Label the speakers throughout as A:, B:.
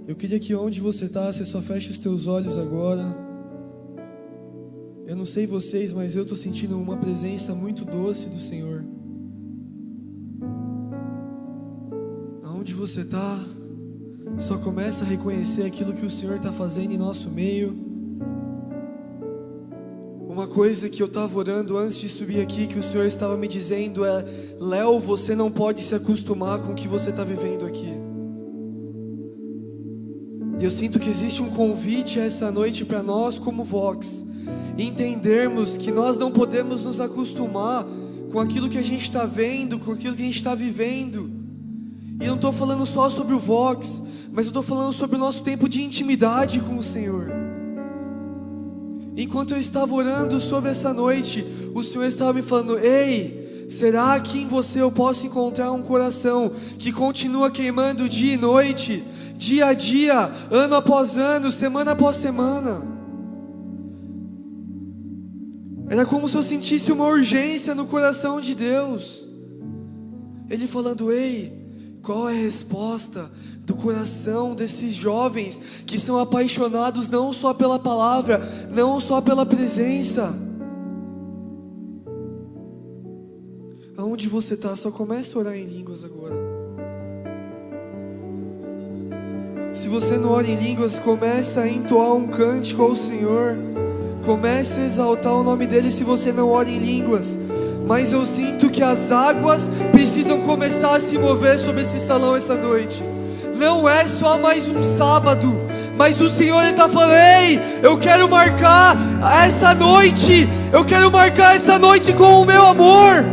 A: Eu queria que onde você está, você só feche os teus olhos agora. Eu não sei vocês, mas eu estou sentindo uma presença muito doce do Senhor. Aonde você está, só começa a reconhecer aquilo que o Senhor está fazendo em nosso meio. Uma coisa que eu estava orando antes de subir aqui, que o Senhor estava me dizendo é: Léo, você não pode se acostumar com o que você está vivendo aqui. E eu sinto que existe um convite essa noite para nós como Vox, entendermos que nós não podemos nos acostumar com aquilo que a gente está vendo, com aquilo que a gente está vivendo. E eu não estou falando só sobre o Vox, mas eu estou falando sobre o nosso tempo de intimidade com o Senhor. Enquanto eu estava orando sobre essa noite, o Senhor estava me falando: ei, será que em você eu posso encontrar um coração que continua queimando dia e noite, dia a dia, ano após ano, semana após semana? Era como se eu sentisse uma urgência no coração de Deus. Ele falando: ei, qual é a resposta do coração desses jovens que são apaixonados não só pela palavra, não só pela presença? Aonde você está, só comece a orar em línguas agora. Se você não ora em línguas, comece a entoar um cântico ao Senhor. Comece a exaltar o nome dEle se você não ora em línguas. Mas eu sinto que as águas precisam começar a se mover sobre esse salão essa noite. Não é só mais um sábado, mas o Senhor está falando: ei, eu quero marcar essa noite. Eu quero marcar essa noite com o meu amor.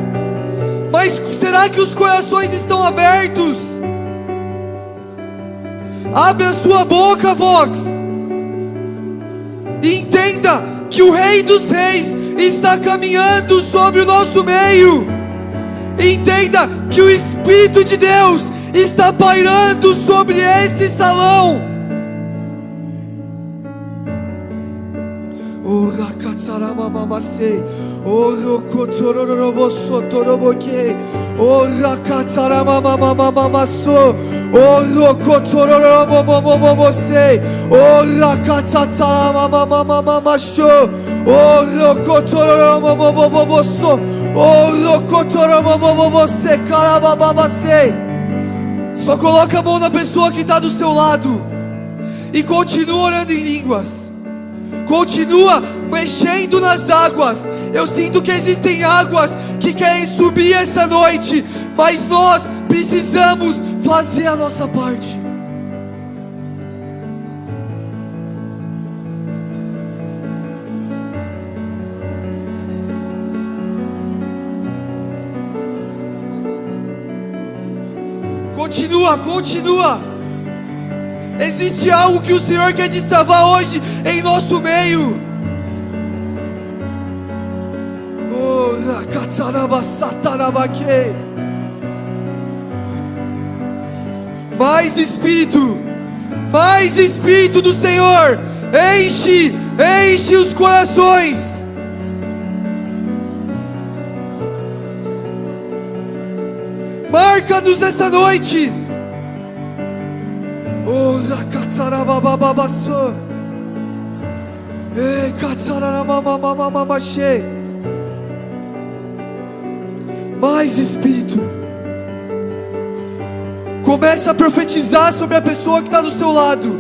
A: Mas será que os corações estão abertos? Abre a sua boca, Vox, e entenda que o Rei dos Reis está caminhando sobre o nosso meio. Entenda que o Espírito de Deus está pairando sobre esse salão. Oh, rakatsaramamamase, oh, rokotororobosotoroboke, oh, rakatsaramamamamaso, oh, rokotororobobobobose, oh, rakatsaramamamamasho, oh, rokotororoboboboboso, oh, rokotororobobobose, karabababase. Só coloca a mão na pessoa que está do seu lado e continua orando em línguas. Continua mexendo nas águas. Eu sinto que existem águas que querem subir essa noite, mas nós precisamos fazer a nossa parte. Continua, continua. Existe algo que o Senhor quer destravar hoje em nosso meio. Oh, mais Espírito do Senhor. Enche os corações. Marca-nos essa noite. Oh, rakatsarababababaso, ei, katsarabababababashe. Mais Espírito. Começa a profetizar sobre a pessoa que está do seu lado.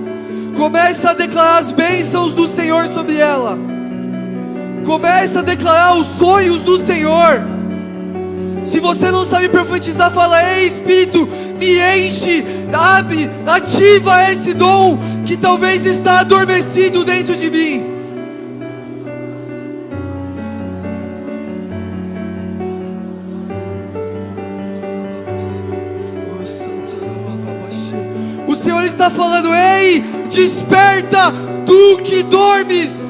A: Começa a declarar as bênçãos do Senhor sobre ela. Começa a declarar os sonhos do Senhor. Se você não sabe profetizar, fala: ei, Espírito, me enche, sabe? Ativa esse dom que talvez está adormecido dentro de mim. O Senhor está falando: ei, desperta, tu que dormes.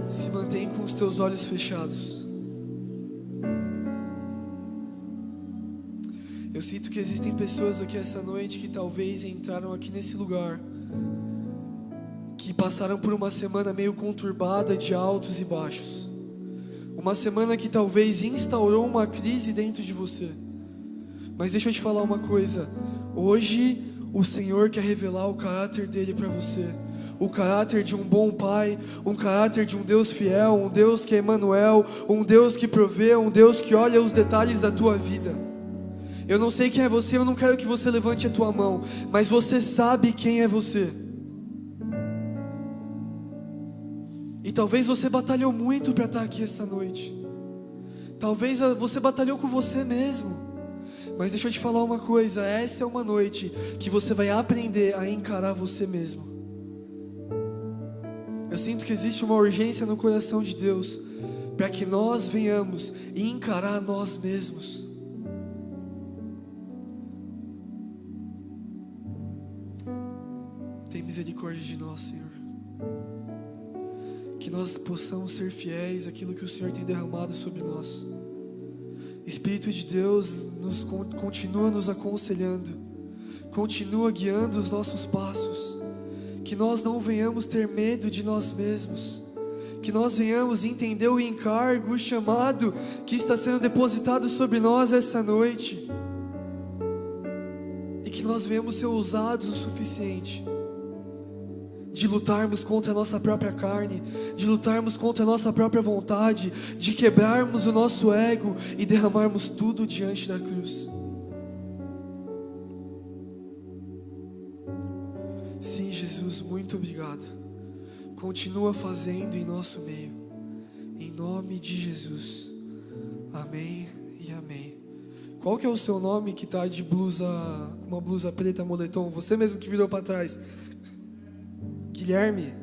A: Se mantém com os teus olhos fechados. Eu sinto que existem pessoas aqui essa noite que talvez entraram aqui nesse lugar, que passaram por uma semana meio conturbada de altos e baixos. Uma semana que talvez instaurou uma crise dentro de você. Mas deixa eu te falar uma coisa. Hoje o Senhor quer revelar o caráter dele para você. O caráter de um bom pai, um caráter de um Deus fiel, um Deus que é Emmanuel, um Deus que provê, um Deus que olha os detalhes da tua vida. Eu não sei quem é você, eu não quero que você levante a tua mão, mas você sabe quem é você. E talvez você batalhou muito para estar aqui essa noite. Talvez você batalhou com você mesmo. Mas deixa eu te falar uma coisa, essa é uma noite que você vai aprender a encarar você mesmo. Eu sinto que existe uma urgência no coração de Deus para que nós venhamos e encarar nós mesmos. Tem misericórdia de nós, Senhor. Que nós possamos ser fiéis àquilo que o Senhor tem derramado sobre nós. Espírito de Deus continua nos aconselhando, continua guiando os nossos passos. Que nós não venhamos ter medo de nós mesmos. Que nós venhamos entender o encargo, o chamado que está sendo depositado sobre nós essa noite. E que nós venhamos ser ousados o suficiente de lutarmos contra a nossa própria carne, de lutarmos contra a nossa própria vontade, de quebrarmos o nosso ego e derramarmos tudo diante da cruz. Sim, Jesus, muito obrigado. Continua fazendo em nosso meio, em nome de Jesus. Amém e amém. Qual que é o seu nome que está de blusa, com uma blusa preta, moletom? Você mesmo que virou para trás. Guilherme,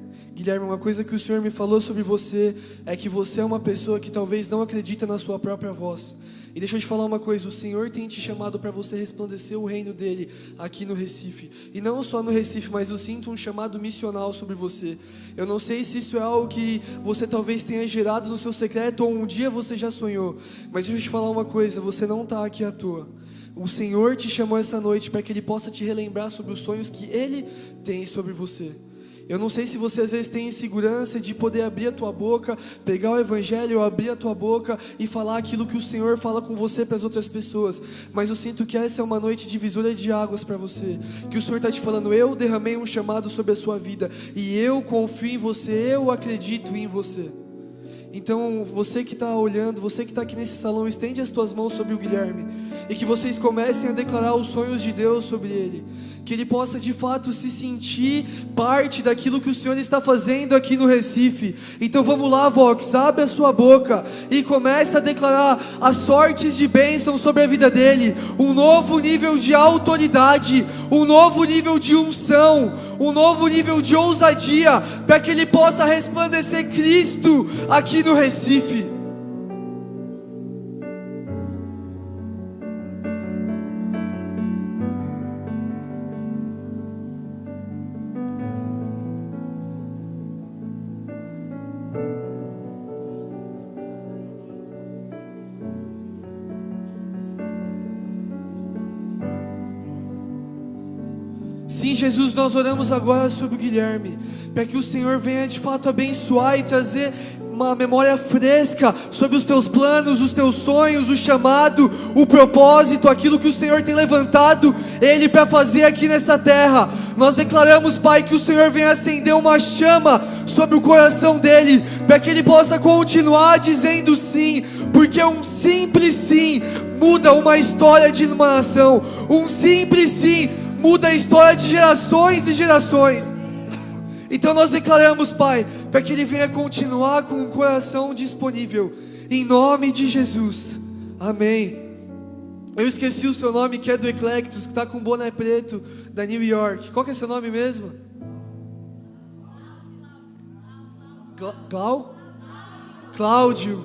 A: uma coisa que o Senhor me falou sobre você é que você é uma pessoa que talvez não acredita na sua própria voz. E deixa eu te falar uma coisa, o Senhor tem te chamado para você resplandecer o reino dele aqui no Recife. E não só no Recife, mas eu sinto um chamado missional sobre você. Eu não sei se isso é algo que você talvez tenha gerado no seu secreto ou um dia você já sonhou. Mas deixa eu te falar uma coisa, você não está aqui à toa. O Senhor te chamou essa noite para que Ele possa te relembrar sobre os sonhos que Ele tem sobre você. Eu não sei se você às vezes tem insegurança de poder abrir a tua boca, pegar o evangelho, abrir a tua boca e falar aquilo que o Senhor fala com você para as outras pessoas. Mas eu sinto que essa é uma noite divisória de águas para você. Que o Senhor está te falando, eu derramei um chamado sobre a sua vida e eu confio em você, eu acredito em você. Então você que está olhando, você que está aqui nesse salão, estende as tuas mãos sobre o Guilherme e que vocês comecem a declarar os sonhos de Deus sobre ele, que ele possa de fato se sentir parte daquilo que o Senhor está fazendo aqui no Recife. Então vamos lá, Vox, abre a sua boca e comece a declarar as sortes de bênção sobre a vida dele, um novo nível de autoridade, um novo nível de unção, um novo nível de ousadia, para que ele possa resplandecer Cristo aqui no Recife. Sim, Jesus, nós oramos agora sobre o Guilherme, para que o Senhor venha de fato abençoar e trazer uma memória fresca sobre os teus planos, os teus sonhos, o chamado, o propósito, aquilo que o Senhor tem levantado Ele para fazer aqui nessa terra. Nós declaramos, Pai, que o Senhor venha acender uma chama sobre o coração dele, para que ele possa continuar dizendo sim, porque um simples sim muda uma história de uma nação, um simples sim muda a história de gerações e gerações. Então nós declaramos, Pai, para que ele venha continuar com o coração disponível, em nome de Jesus, amém. Eu esqueci o seu nome, que é do Eclectus, que está com boné preto, da New York. Qual que é seu nome mesmo? Cláudio,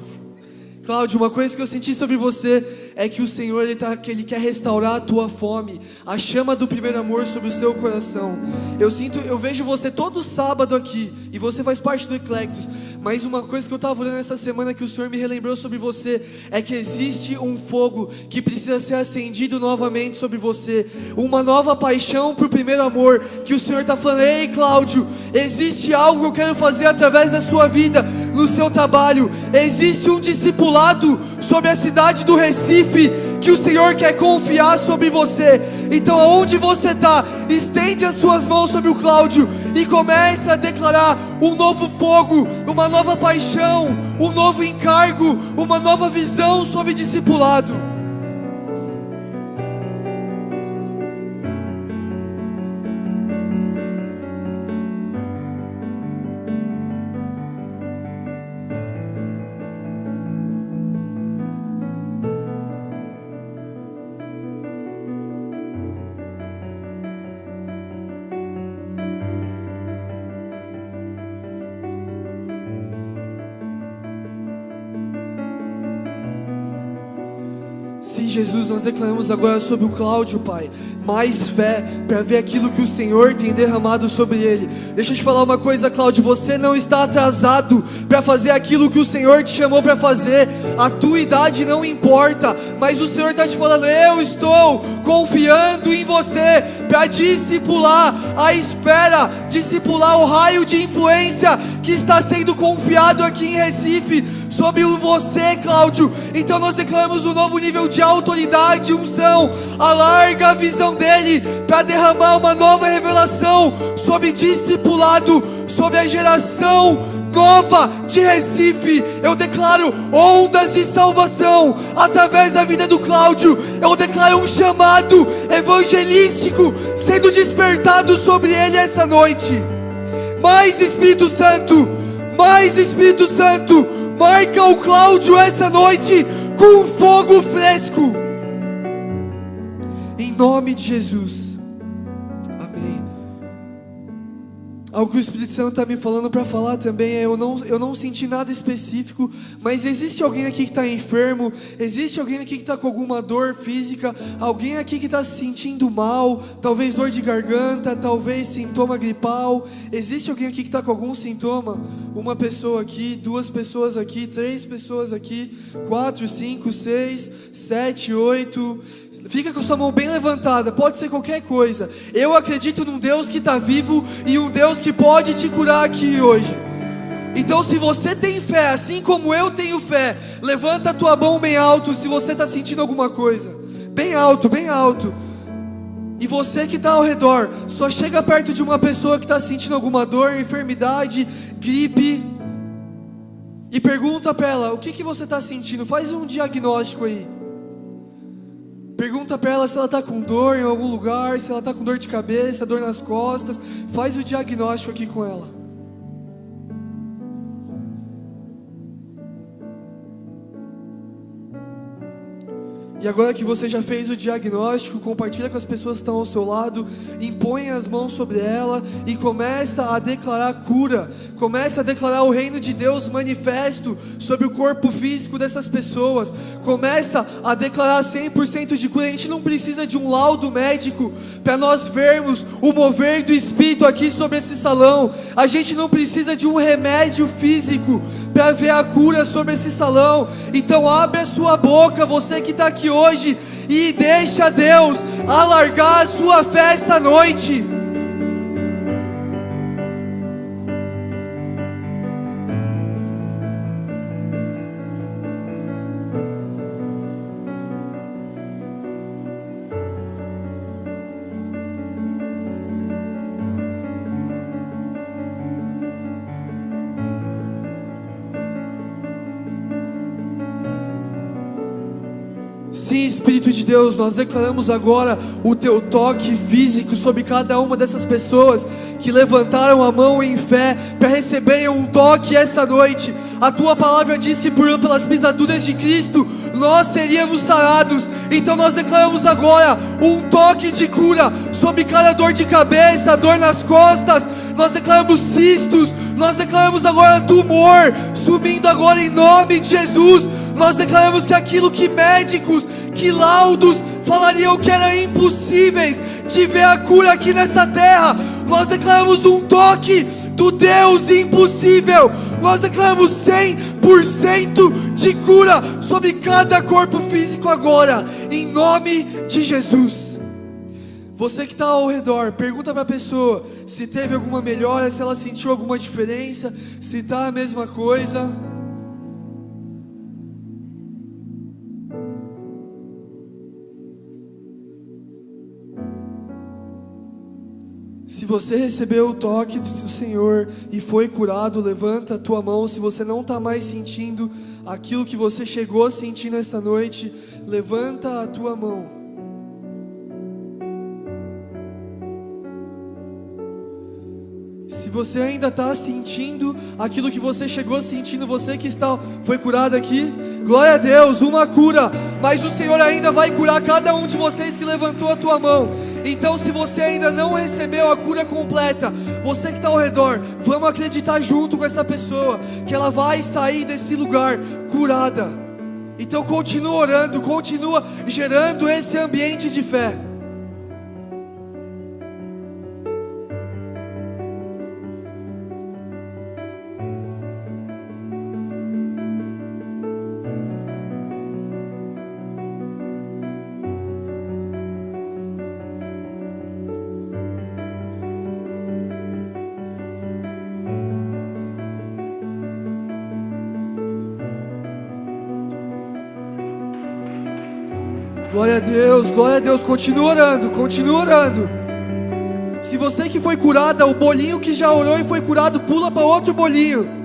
A: uma coisa que eu senti sobre você é que o Senhor que Ele quer restaurar a tua fome, a chama do primeiro amor sobre o seu coração. Eu vejo você todo sábado aqui, e você faz parte do Eclectus, mas uma coisa que eu estava olhando essa semana que o Senhor me relembrou sobre você, é que existe um fogo que precisa ser acendido novamente sobre você, uma nova paixão para o primeiro amor, que o Senhor está falando: ei Cláudio, existe algo que eu quero fazer através da sua vida, no seu trabalho, existe um discipulado sobre a cidade do Recife, que o Senhor quer confiar sobre você. Então aonde você está, estende as suas mãos sobre o Cláudio, e começa a declarar um novo fogo, uma nova paixão, um novo encargo, uma nova visão sobre discipulado. Sim, Jesus, nós declaramos agora sobre o Cláudio, Pai, mais fé para ver aquilo que o Senhor tem derramado sobre ele. Deixa eu te falar uma coisa, Cláudio, você não está atrasado para fazer aquilo que o Senhor te chamou para fazer. A tua idade não importa, mas o Senhor está te falando: eu estou confiando em você para discipular a esfera, discipular o raio de influência que está sendo confiado aqui em Recife sobre você, Cláudio. Então nós declaramos um novo nível de autoridade e unção. Alarga a visão dele para derramar uma nova revelação sobre discipulado, sobre a geração nova de Recife. Eu declaro ondas de salvação através da vida do Cláudio. Eu declaro um chamado evangelístico sendo despertado sobre ele essa noite. Mais Espírito Santo, mais Espírito Santo, marca o Cláudio essa noite com fogo fresco, em nome de Jesus, amém. Algo que o Espírito Santo está me falando para falar também é: eu não senti nada específico, mas existe alguém aqui que está enfermo, existe alguém aqui que está com alguma dor física, alguém aqui que está se sentindo mal, talvez dor de garganta, talvez sintoma gripal. Existe alguém aqui que está com algum sintoma? Uma pessoa aqui, duas pessoas aqui, três pessoas aqui, 4, 5, 6, 7, 8... Fica com a sua mão bem levantada, pode ser qualquer coisa. Eu acredito num Deus que está vivo e um Deus que pode te curar aqui hoje. Então, se você tem fé, assim como eu tenho fé, levanta a tua mão bem alto se você está sentindo alguma coisa. Bem alto, bem alto. E você que está ao redor, só chega perto de uma pessoa que está sentindo alguma dor, enfermidade, gripe, e pergunta para ela: o que você está sentindo? Faz um diagnóstico aí. Pergunta para ela se ela está com dor em algum lugar, se ela está com dor de cabeça, dor nas costas. Faz o diagnóstico aqui com ela. E agora que você já fez o diagnóstico, compartilha com as pessoas que estão ao seu lado, impõe as mãos sobre ela e começa a declarar cura, começa a declarar o reino de Deus manifesto sobre o corpo físico dessas pessoas, começa a declarar 100% de cura. A gente não precisa de um laudo médico para nós vermos o mover do Espírito aqui sobre esse salão. A gente não precisa de um remédio físico para ver a cura sobre esse salão. Então abre a sua boca, você que está aqui hoje, e deixa Deus alargar a sua fé essa noite. Sim, Espírito de Deus, nós declaramos agora o teu toque físico sobre cada uma dessas pessoas que levantaram a mão em fé para receberem um toque essa noite. A tua palavra diz que pelas pisaduras de Cristo nós seríamos sarados. Então nós declaramos agora um toque de cura sobre cada dor de cabeça, dor nas costas. Nós declaramos cistos, nós declaramos agora tumor sumindo agora em nome de Jesus. Nós declaramos que aquilo que médicos, que laudos falariam que eram impossíveis de ver a cura aqui nessa terra. Nós declaramos um toque do Deus impossível. Nós declaramos 100% de cura sobre cada corpo físico agora, em nome de Jesus. Você que está ao redor, pergunta para a pessoa se teve alguma melhora, se ela sentiu alguma diferença, se está a mesma coisa. Se você recebeu o toque do Senhor e foi curado, levanta a tua mão. Se você não está mais sentindo aquilo que você chegou a sentir nessa noite, levanta a tua mão. Se você ainda está sentindo aquilo que você chegou sentindo, você que foi curado aqui, glória a Deus, uma cura. Mas o Senhor ainda vai curar cada um de vocês que levantou a tua mão. Então, se você ainda não recebeu a cura completa, você que está ao redor, vamos acreditar junto com essa pessoa que ela vai sair desse lugar curada. Então continua orando, continua gerando esse ambiente de fé. Glória a Deus, continua orando. Se você que foi curada, o bolinho que já orou e foi curado, pula para outro bolinho.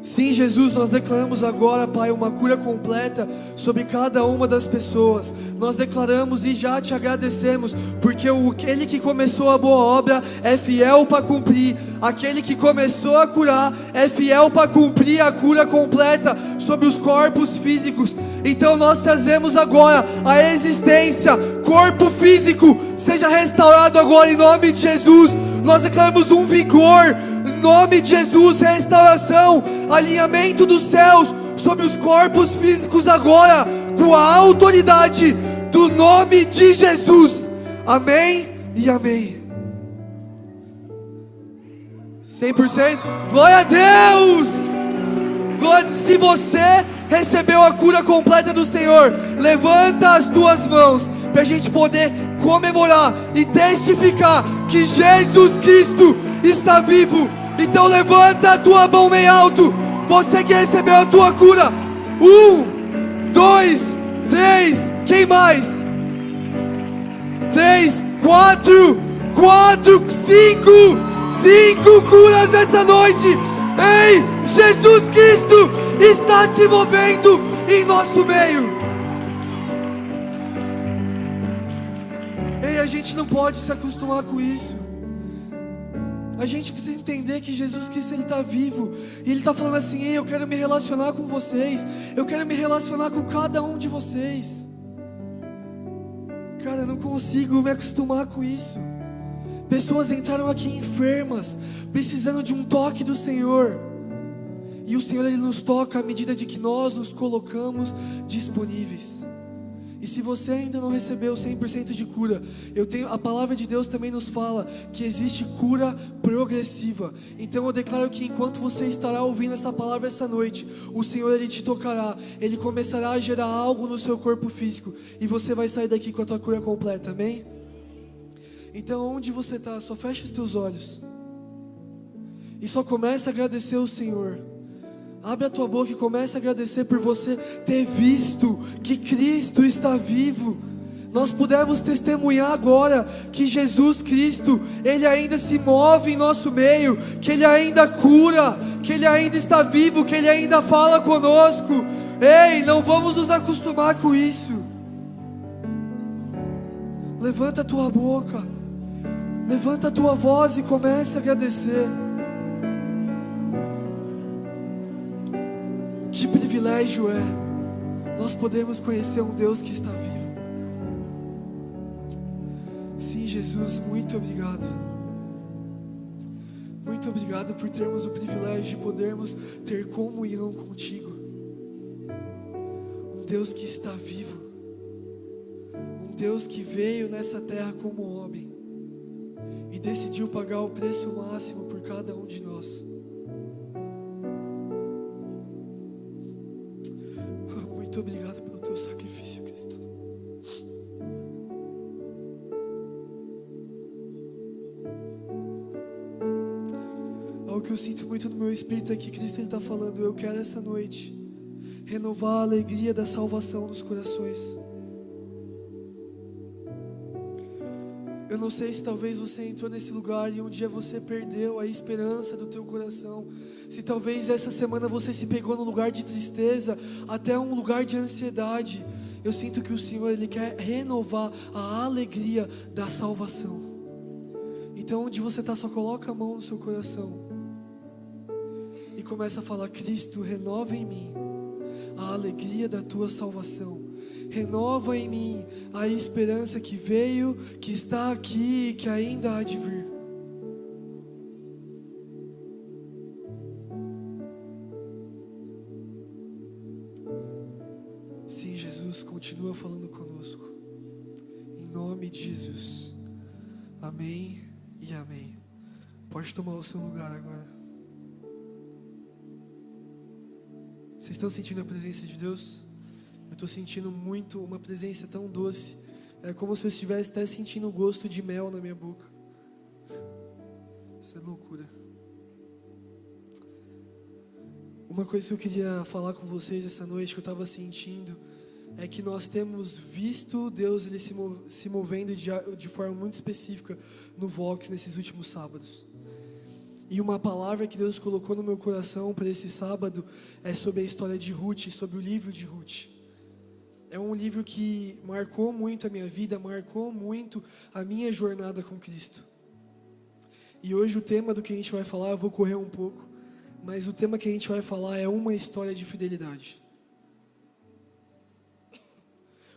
A: Sim, Jesus, nós declaramos agora, Pai, uma cura completa sobre cada uma das pessoas. Nós declaramos e já te agradecemos, porque aquele que começou a boa obra é fiel para cumprir. Aquele que começou a curar é fiel para cumprir a cura completa sobre os corpos físicos. Então nós trazemos agora a existência, corpo físico, seja restaurado agora em nome de Jesus. Nós declaramos um vigor, em nome de Jesus, restauração, alinhamento dos céus sobre os corpos físicos agora, com a autoridade do nome de Jesus. Amém e amém. 100%. Glória a Deus. Se você recebeu a cura completa do Senhor, levanta as tuas mãos para a gente poder comemorar e testificar que Jesus Cristo está vivo. Então levanta a tua mão bem alto, você que recebeu a tua cura. 1, 2, 3, quem mais? 3, 4, 5 curas essa noite. Ei, Jesus Cristo está se movendo em nosso meio. Ei, a gente não pode se acostumar com isso. A gente precisa entender que Jesus Cristo, Ele está vivo. E Ele está falando assim: ei, eu quero me relacionar com vocês. Eu quero me relacionar com cada um de vocês. Cara, eu não consigo me acostumar com isso. Pessoas entraram aqui enfermas, precisando de um toque do Senhor. E o Senhor, Ele nos toca à medida de que nós nos colocamos disponíveis. E se você ainda não recebeu 100% de cura, a palavra de Deus também nos fala que existe cura progressiva. Então eu declaro que enquanto você estará ouvindo essa palavra essa noite, o Senhor, Ele te tocará, Ele começará a gerar algo no seu corpo físico, e você vai sair daqui com a tua cura completa, amém? Então onde você está, só fecha os teus olhos e só começa a agradecer ao Senhor. Abre a tua boca e comece a agradecer por você ter visto que Cristo está vivo. Nós pudemos testemunhar agora que Jesus Cristo, Ele ainda se move em nosso meio, que Ele ainda cura, que Ele ainda está vivo, que Ele ainda fala conosco. Ei, não vamos nos acostumar com isso. Levanta a tua boca, levanta a tua voz e comece a agradecer. Que privilégio é nós podemos conhecer um Deus que está vivo. Jesus, muito obrigado. Muito obrigado por termos o privilégio de podermos ter comunhão contigo. Um Deus que está vivo. Um Deus que veio nessa terra como homem e decidiu pagar o preço máximo por cada um de nós. Muito obrigado pelo teu sacrifício, Cristo. Algo que eu sinto muito no meu espírito é que Cristo está falando: eu quero essa noite renovar a alegria da salvação nos corações. Eu não sei se talvez você entrou nesse lugar e um dia você perdeu a esperança do teu coração. Se talvez essa semana você se pegou num lugar de tristeza, até um lugar de ansiedade. Eu sinto que o Senhor, Ele quer renovar a alegria da salvação. Então onde você está, só coloca a mão no seu coração e começa a falar: Cristo, renova em mim a alegria da tua salvação. Renova em mim a esperança que veio, que está aqui e que ainda há de vir. Sim, Jesus, continua falando conosco. Em nome de Jesus. Amém e amém. Pode tomar o seu lugar agora. Vocês estão sentindo a presença de Deus? Eu estou sentindo muito uma presença tão doce. É como se eu estivesse até sentindo o gosto de mel na minha boca. Isso é loucura. Uma coisa que eu queria falar com vocês essa noite, que eu estava sentindo, é que nós temos visto Deus ele se movendo de forma muito específica no Vox nesses últimos sábados. E uma palavra que Deus colocou no meu coração para esse sábado é sobre a história de Ruth, sobre o livro de Ruth. É um livro que marcou muito a minha vida, marcou muito a minha jornada com Cristo. E hoje o tema do que a gente vai falar, eu vou correr um pouco, mas o tema que a gente vai falar é uma história de fidelidade.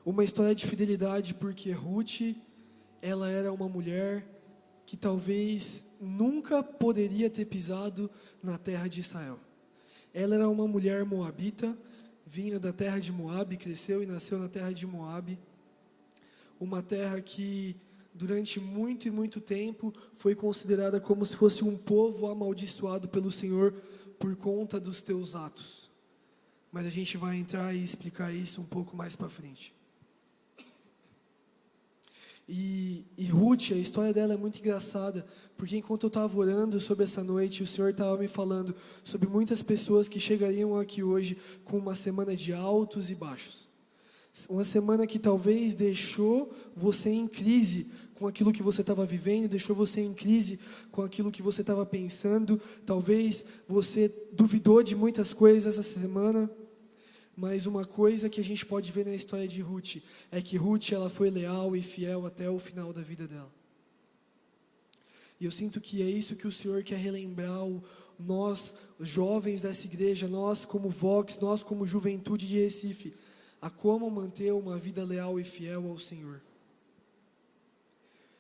A: Uma história de fidelidade porque Ruth, ela era uma mulher que talvez nunca poderia ter pisado na terra de Israel. Ela era uma mulher moabita, vinha da terra de Moabe, cresceu e nasceu na terra de Moabe, uma terra que durante muito e muito tempo foi considerada como se fosse um povo amaldiçoado pelo Senhor por conta dos teus atos. Mas a gente vai entrar e explicar isso um pouco mais para frente. E Ruth, a história dela é muito engraçada, porque enquanto eu estava orando sobre essa noite, o Senhor estava me falando sobre muitas pessoas que chegariam aqui hoje com uma semana de altos e baixos. Uma semana que talvez deixou você em crise com aquilo que você estava vivendo, deixou você em crise com aquilo que você estava pensando. Talvez você duvidou de muitas coisas essa semana. Mas uma coisa que a gente pode ver na história de Ruth é que Ruth, ela foi leal e fiel até o final da vida dela. E eu sinto que é isso que o Senhor quer relembrar nós, os jovens dessa igreja, nós como Vox, nós como juventude de Recife, a como manter uma vida leal e fiel ao Senhor.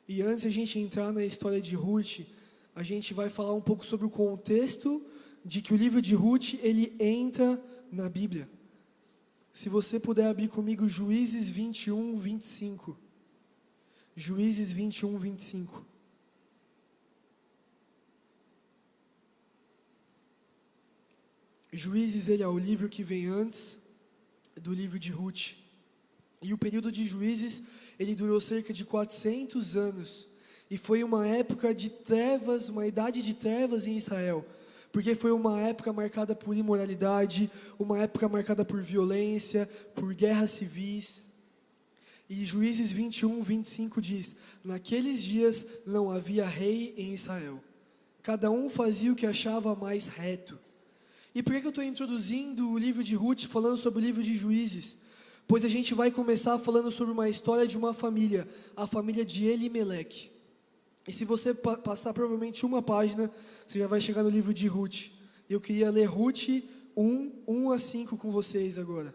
A: E antes de a gente entrar na história de Ruth, a gente vai falar um pouco sobre o contexto de que o livro de Ruth, ele entra na Bíblia. Se você puder abrir comigo Juízes 21, 25. Juízes 21, 25. Juízes, ele é o livro que vem antes do livro de Ruth. E o período de Juízes, ele durou cerca de 400 anos. E foi uma época de trevas, uma idade de trevas em Israel. Porque foi uma época marcada por imoralidade, uma época marcada por violência, por guerras civis. E Juízes 21, 25 diz: naqueles dias não havia rei em Israel. Cada um fazia o que achava mais reto. E por que eu estou introduzindo o livro de Ruth, falando sobre o livro de Juízes? Pois a gente vai começar falando sobre uma história de uma família, a família de Elimeleque. E se você passar provavelmente uma página, você já vai chegar no livro de Ruth. Eu queria ler Ruth 1 a 5 com vocês agora.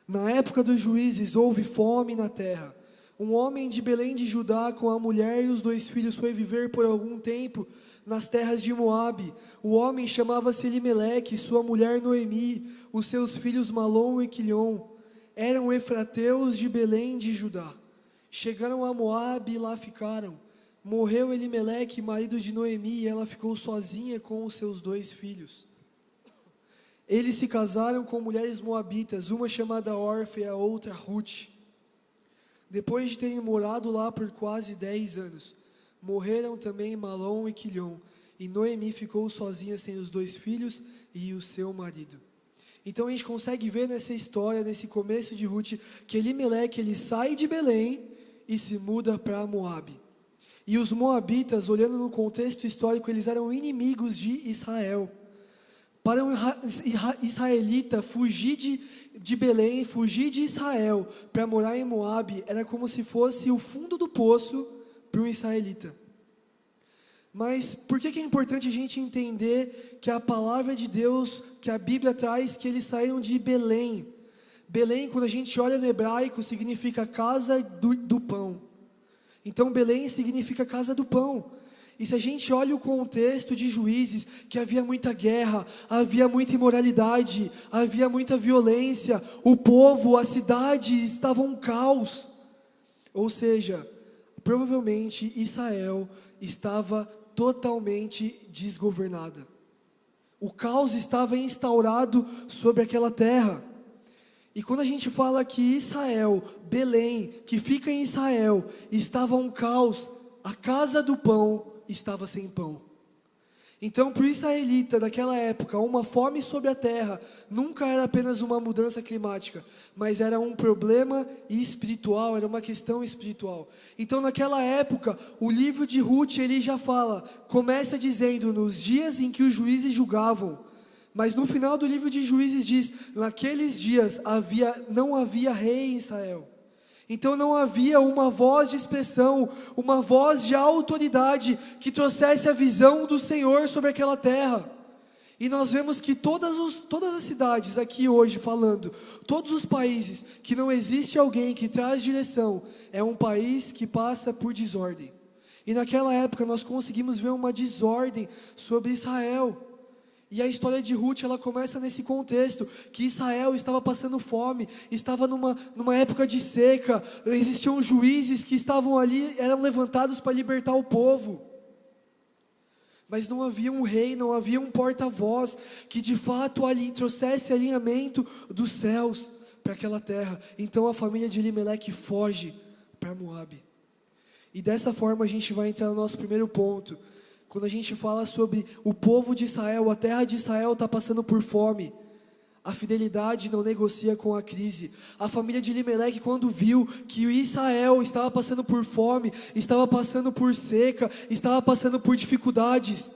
A: Na época dos juízes houve fome na terra, Um homem de Belém de Judá, com a mulher e os 2 filhos, foi viver por algum tempo nas terras de Moabe. O homem chamava-se Elimeleque, sua mulher Noemi, os seus filhos Malom e Quilion. Eram efrateus de Belém de Judá. Chegaram a Moabe e lá ficaram. Morreu Elimeleque, marido de Noemi, e ela ficou sozinha com os seus 2 filhos. Eles se casaram com mulheres moabitas, uma chamada Orfa e a outra Ruth. Depois de terem morado lá por quase 10 anos, morreram também Malom e Quilion, e Noemi ficou sozinha sem os 2 filhos e o seu marido. Então a gente consegue ver nessa história, nesse começo de Ruth, que Elimeleque, ele sai de Belém e se muda para Moabe. E os moabitas, olhando no contexto histórico, eles eram inimigos de Israel. Para um israelita, fugir de Belém, fugir de Israel para morar em Moabe, era como se fosse o fundo do poço para um israelita. Mas por que é importante a gente entender que a palavra de Deus, que a Bíblia traz, que eles saíram de Belém? Belém, quando a gente olha no hebraico, significa casa do pão. Então Belém significa casa do pão. E se a gente olha o contexto de Juízes, que havia muita guerra, havia muita imoralidade, havia muita violência, o povo, a cidade estavam um caos. Ou seja, provavelmente Israel estava totalmente desgovernada. O caos estava instaurado sobre aquela terra. E quando a gente fala que Israel, Belém, que fica em Israel, estava um caos, a casa do pão estava sem pão. Então, para o israelita daquela época, uma fome sobre a terra nunca era apenas uma mudança climática, mas era um problema espiritual, era uma questão espiritual. Então, naquela época, o livro de Ruth, ele já começa dizendo, nos dias em que os juízes julgavam, mas no final do livro de Juízes diz, naqueles dias não havia rei em Israel. Então não havia uma voz de expressão, uma voz de autoridade que trouxesse a visão do Senhor sobre aquela terra. E nós vemos que todas as cidades aqui hoje falando, todos os países que não existe alguém que traz direção, é um país que passa por desordem. E naquela época nós conseguimos ver uma desordem sobre Israel. E a história de Ruth, ela começa nesse contexto, que Israel estava passando fome, estava numa época de seca, existiam juízes que estavam ali, eram levantados para libertar o povo. Mas não havia um rei, não havia um porta-voz, que de fato ali trouxesse alinhamento dos céus para aquela terra. Então a família de Elimeleque foge para Moabe. E dessa forma a gente vai entrar no nosso primeiro ponto. Quando a gente fala sobre o povo de Israel, a terra de Israel está passando por fome. A fidelidade não negocia com a crise. A família de Elimeleque, quando viu que Israel estava passando por fome, estava passando por seca, estava passando por dificuldades,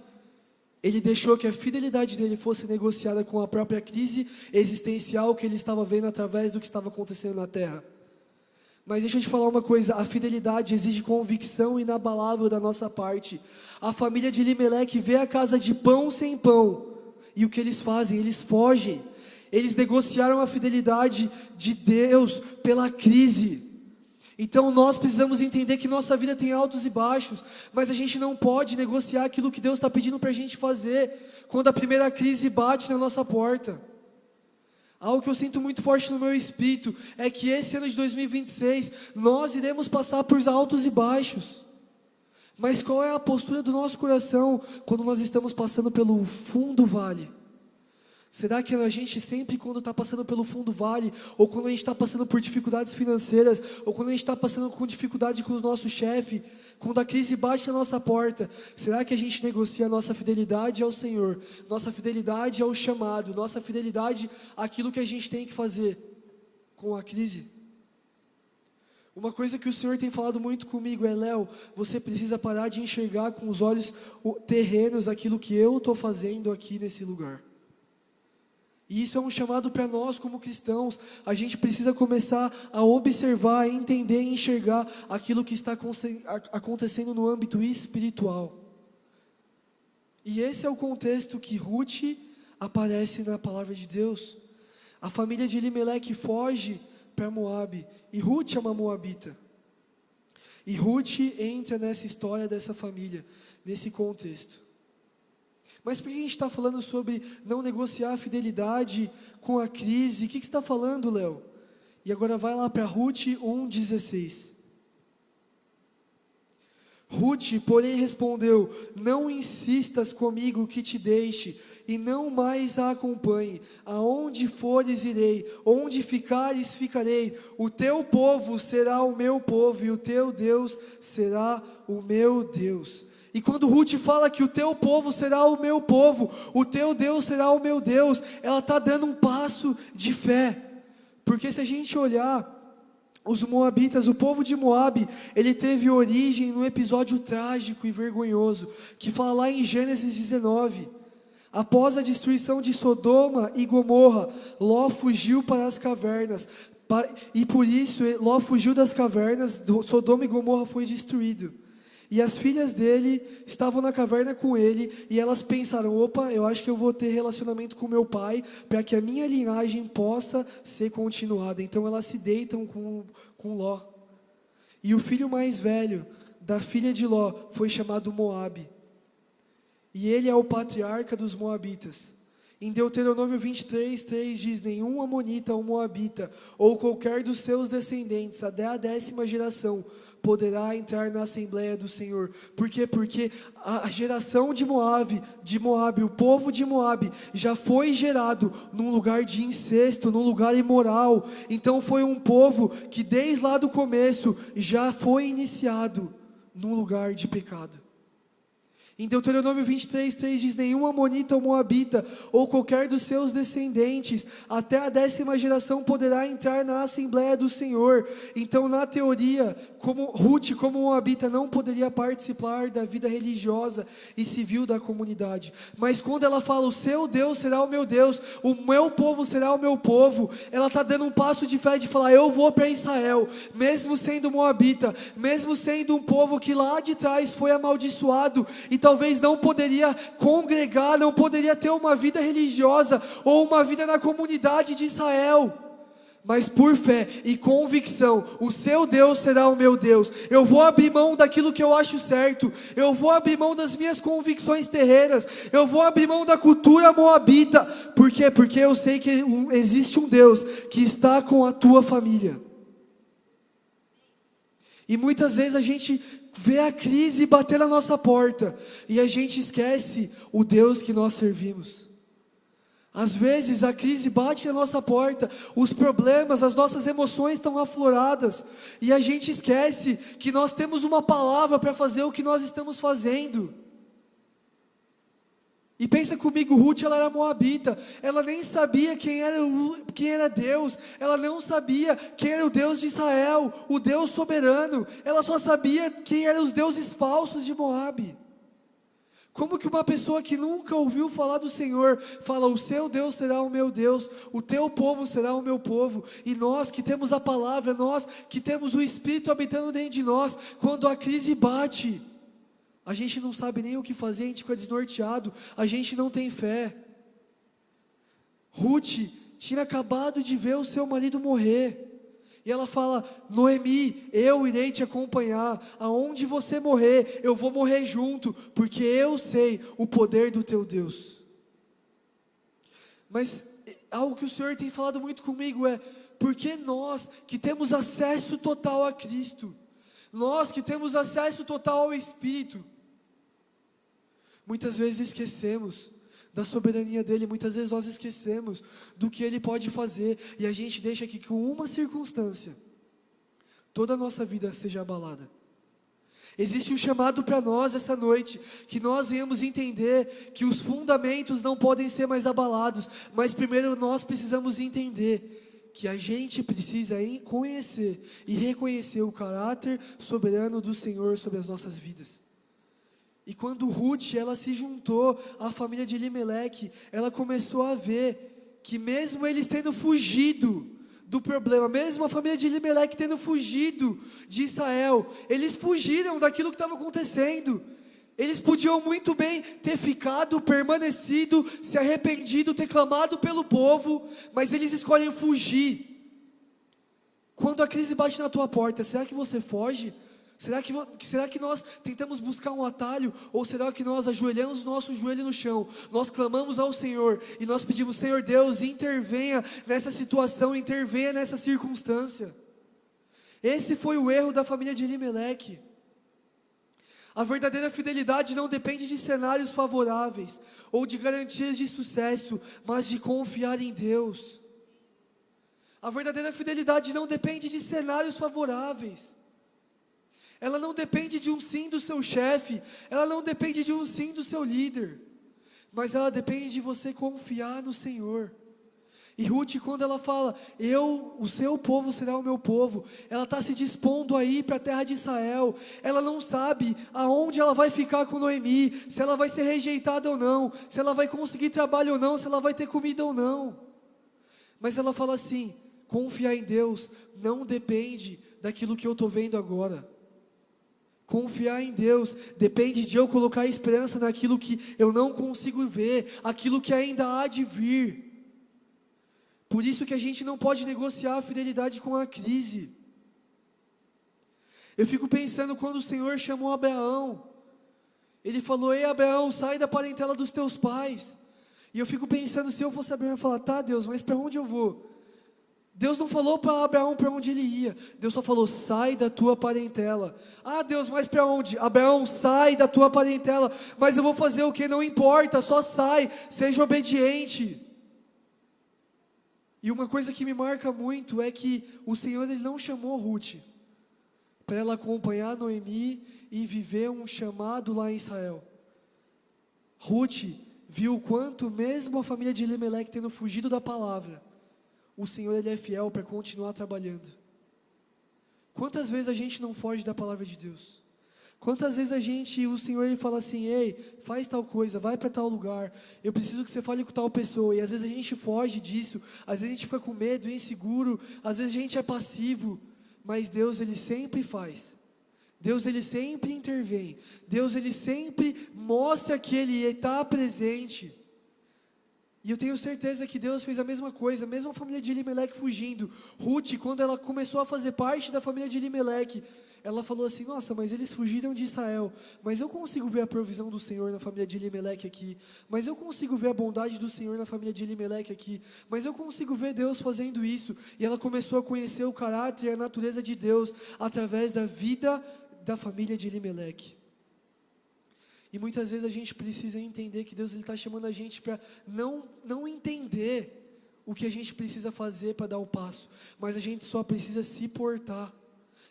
A: ele deixou que a fidelidade dele fosse negociada com a própria crise existencial que ele estava vendo através do que estava acontecendo na terra. Mas deixa eu te falar uma coisa, a fidelidade exige convicção inabalável da nossa parte. A família de Elimeleque vê a casa de pão sem pão, e o que eles fazem? Eles fogem. Eles negociaram a fidelidade de Deus pela crise. Então nós precisamos entender que nossa vida tem altos e baixos, mas a gente não pode negociar aquilo que Deus está pedindo para a gente fazer, quando a primeira crise bate na nossa porta. Algo que eu sinto muito forte no meu espírito é que esse ano de 2026 nós iremos passar por altos e baixos. Mas qual é a postura do nosso coração quando nós estamos passando pelo fundo do vale? Será que a gente sempre, quando está passando pelo fundo do vale, ou quando a gente está passando por dificuldades financeiras, ou quando a gente está passando com dificuldade com o nosso chefe, quando a crise bate na nossa porta, será que a gente negocia a nossa fidelidade ao Senhor, nossa fidelidade ao chamado, nossa fidelidade àquilo que a gente tem que fazer com a crise? Uma coisa que o Senhor tem falado muito comigo é, Léo, você precisa parar de enxergar com os olhos terrenos aquilo que eu estou fazendo aqui nesse lugar. E isso é um chamado para nós como cristãos. A gente precisa começar a observar, a entender e enxergar aquilo que está acontecendo no âmbito espiritual. E esse é o contexto que Ruth aparece na palavra de Deus. A família de Elimeleque foge para Moabe, e Ruth é uma moabita. E Ruth entra nessa história dessa família, nesse contexto. Mas por que a gente está falando sobre não negociar a fidelidade com a crise? O que você está falando, Léo? E agora vai lá para Ruth 1,16. Ruth, porém, respondeu: não insistas comigo que te deixe, e não mais a acompanhe. Aonde fores irei, onde ficares ficarei. O teu povo será o meu povo, e o teu Deus será o meu Deus. E quando Ruth fala que o teu povo será o meu povo, o teu Deus será o meu Deus, ela está dando um passo de fé. Porque se a gente olhar, os moabitas, o povo de Moabe, ele teve origem num episódio trágico e vergonhoso, que fala lá em Gênesis 19. Após a destruição de Sodoma e Gomorra, Ló fugiu para as cavernas, e por isso Ló fugiu das cavernas, Sodoma e Gomorra foi destruído. E as filhas dele estavam na caverna com ele, e elas pensaram: opa, eu acho que eu vou ter relacionamento com meu pai, para que a minha linhagem possa ser continuada. Então elas se deitam com Ló. E o filho mais velho da filha de Ló foi chamado Moabe. E ele é o patriarca dos moabitas. Em Deuteronômio 23:3 diz: nenhum amonita ou moabita, ou qualquer dos seus descendentes, até a 10ª geração, poderá entrar na Assembleia do Senhor. Por quê? Porque a geração de Moabe, o povo de Moabe, já foi gerado num lugar de incesto, num lugar imoral. Então foi um povo que desde lá do começo já foi iniciado num lugar de pecado. Em Deuteronômio 23:3 diz: nenhum amonita ou moabita, ou qualquer dos seus descendentes, até a 10ª geração poderá entrar na Assembleia do Senhor. Então, na teoria, como Ruth, como moabita, não poderia participar da vida religiosa e civil da comunidade. Mas quando ela fala: o seu Deus será o meu Deus, o meu povo será o meu povo, ela está dando um passo de fé de falar: eu vou para Israel, mesmo sendo moabita, mesmo sendo um povo que lá de trás foi amaldiçoado, e talvez não poderia congregar, não poderia ter uma vida religiosa ou uma vida na comunidade de Israel. Mas por fé e convicção, o seu Deus será o meu Deus. Eu vou abrir mão daquilo que eu acho certo. Eu vou abrir mão das minhas convicções terrenas. Eu vou abrir mão da cultura moabita. Por quê? Porque eu sei que existe um Deus que está com a tua família. E muitas vezes a gente vê a crise bater na nossa porta e a gente esquece o Deus que nós servimos. Às vezes a crise bate na nossa porta, os problemas, as nossas emoções estão afloradas, e a gente esquece que nós temos uma palavra para fazer o que nós estamos fazendo. E pensa comigo, Ruth, ela era moabita, ela nem sabia quem era Deus, ela não sabia quem era o Deus de Israel, o Deus soberano, ela só sabia quem eram os deuses falsos de Moabe. Como que uma pessoa que nunca ouviu falar do Senhor fala: o seu Deus será o meu Deus, o teu povo será o meu povo? E nós que temos a palavra, nós que temos o Espírito habitando dentro de nós, quando a crise bate, a gente não sabe nem o que fazer, a gente fica desnorteado, a gente não tem fé. Ruth tinha acabado de ver o seu marido morrer, e ela fala: Noemi, eu irei te acompanhar, aonde você morrer, eu vou morrer junto, porque eu sei o poder do teu Deus. Mas algo que o Senhor tem falado muito comigo é: porque nós que temos acesso total a Cristo, nós que temos acesso total ao Espírito, muitas vezes esquecemos da soberania dEle, muitas vezes nós esquecemos do que Ele pode fazer, e a gente deixa que com uma circunstância, toda a nossa vida seja abalada. Existe um chamado para nós essa noite, que nós venhamos entender que os fundamentos não podem ser mais abalados, mas primeiro nós precisamos entender que a gente precisa conhecer e reconhecer o caráter soberano do Senhor sobre as nossas vidas. E quando Ruth, ela se juntou à família de Elimeleque, ela começou a ver que mesmo eles tendo fugido do problema, mesmo a família de Elimeleque tendo fugido de Israel, eles fugiram daquilo que estava acontecendo. Eles podiam muito bem ter ficado, permanecido, se arrependido, ter clamado pelo povo, mas eles escolhem fugir. Quando a crise bate na tua porta, será que você foge? Será que nós tentamos buscar um atalho? Ou será que nós ajoelhamos o nosso joelho no chão, nós clamamos ao Senhor e nós pedimos: Senhor Deus, intervenha nessa situação, intervenha nessa circunstância? Esse foi o erro da família de Elimeleque. A verdadeira fidelidade não depende de cenários favoráveis ou de garantias de sucesso, mas de confiar em Deus. A verdadeira fidelidade não depende de cenários favoráveis. Ela não depende de um sim do seu chefe, ela não depende de um sim do seu líder, mas ela depende de você confiar no Senhor. E Ruth, quando ela fala: o seu povo será o meu povo, ela está se dispondo a ir para a terra de Israel. Ela não sabe aonde ela vai ficar com Noemi, se ela vai ser rejeitada ou não, se ela vai conseguir trabalho ou não, se ela vai ter comida ou não. Mas ela fala assim: confiar em Deus não depende daquilo que eu estou vendo agora. Confiar em Deus depende de eu colocar esperança naquilo que eu não consigo ver, aquilo que ainda há de vir. Por isso que a gente não pode negociar a fidelidade com a crise. Eu fico pensando quando o Senhor chamou Abraão. Ele falou: ei Abraão, sai da parentela dos teus pais. E eu fico pensando, se eu fosse Abraão, eu ia falar: tá Deus, mas para onde eu vou? Deus não falou para Abraão para onde ele ia. Deus só falou: sai da tua parentela. Ah Deus, mas para onde? Abraão, sai da tua parentela. Mas eu vou fazer o que? Não importa, só sai, seja obediente. E uma coisa que me marca muito é que o Senhor, Ele não chamou Ruth para ela acompanhar Noemi e viver um chamado lá em Israel. Ruth viu o quanto, mesmo a família de Elimeleque tendo fugido da palavra, o Senhor, Ele é fiel para continuar trabalhando. Quantas vezes a gente não foge da palavra de Deus? Quantas vezes o Senhor, Ele fala assim: ei, faz tal coisa, vai para tal lugar, eu preciso que você fale com tal pessoa. E às vezes a gente foge disso, às vezes a gente fica com medo, inseguro, às vezes a gente é passivo. Mas Deus, Ele sempre faz. Deus, Ele sempre intervém. Deus, Ele sempre mostra que Ele está presente. E eu tenho certeza que Deus fez a mesma coisa, mesmo a família de Elimeleque fugindo. Ruth, quando ela começou a fazer parte da família de Elimeleque, ela falou assim: nossa, mas eles fugiram de Israel, mas eu consigo ver a provisão do Senhor na família de Elimeleque aqui, mas eu consigo ver a bondade do Senhor na família de Elimeleque aqui, mas eu consigo ver Deus fazendo isso. E ela começou a conhecer o caráter e a natureza de Deus através da vida da família de Elimeleque. E muitas vezes a gente precisa entender que Deus está chamando a gente para não entender o que a gente precisa fazer para dar o passo, mas a gente só precisa se portar.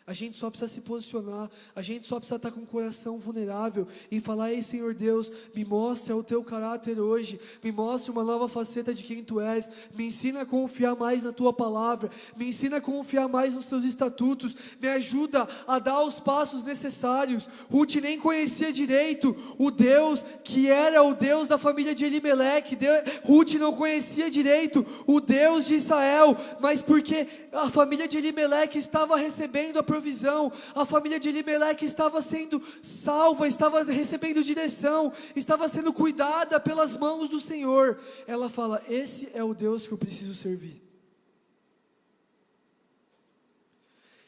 A: A gente só precisa se posicionar, a gente só precisa estar com o coração vulnerável e falar: ei Senhor Deus, me mostra o teu caráter hoje, me mostra uma nova faceta de quem tu és, me ensina a confiar mais na tua palavra, me ensina a confiar mais nos teus estatutos, me ajuda a dar os passos necessários. Ruth nem conhecia direito o Deus que era o Deus da família de Elimeleque. Ruth não conhecia direito o Deus de Israel, mas porque a família de Elimeleque estava recebendo a provisão, a família de Elimeleque estava sendo salva, estava recebendo direção, estava sendo cuidada pelas mãos do Senhor. Ela fala: esse é o Deus que eu preciso servir.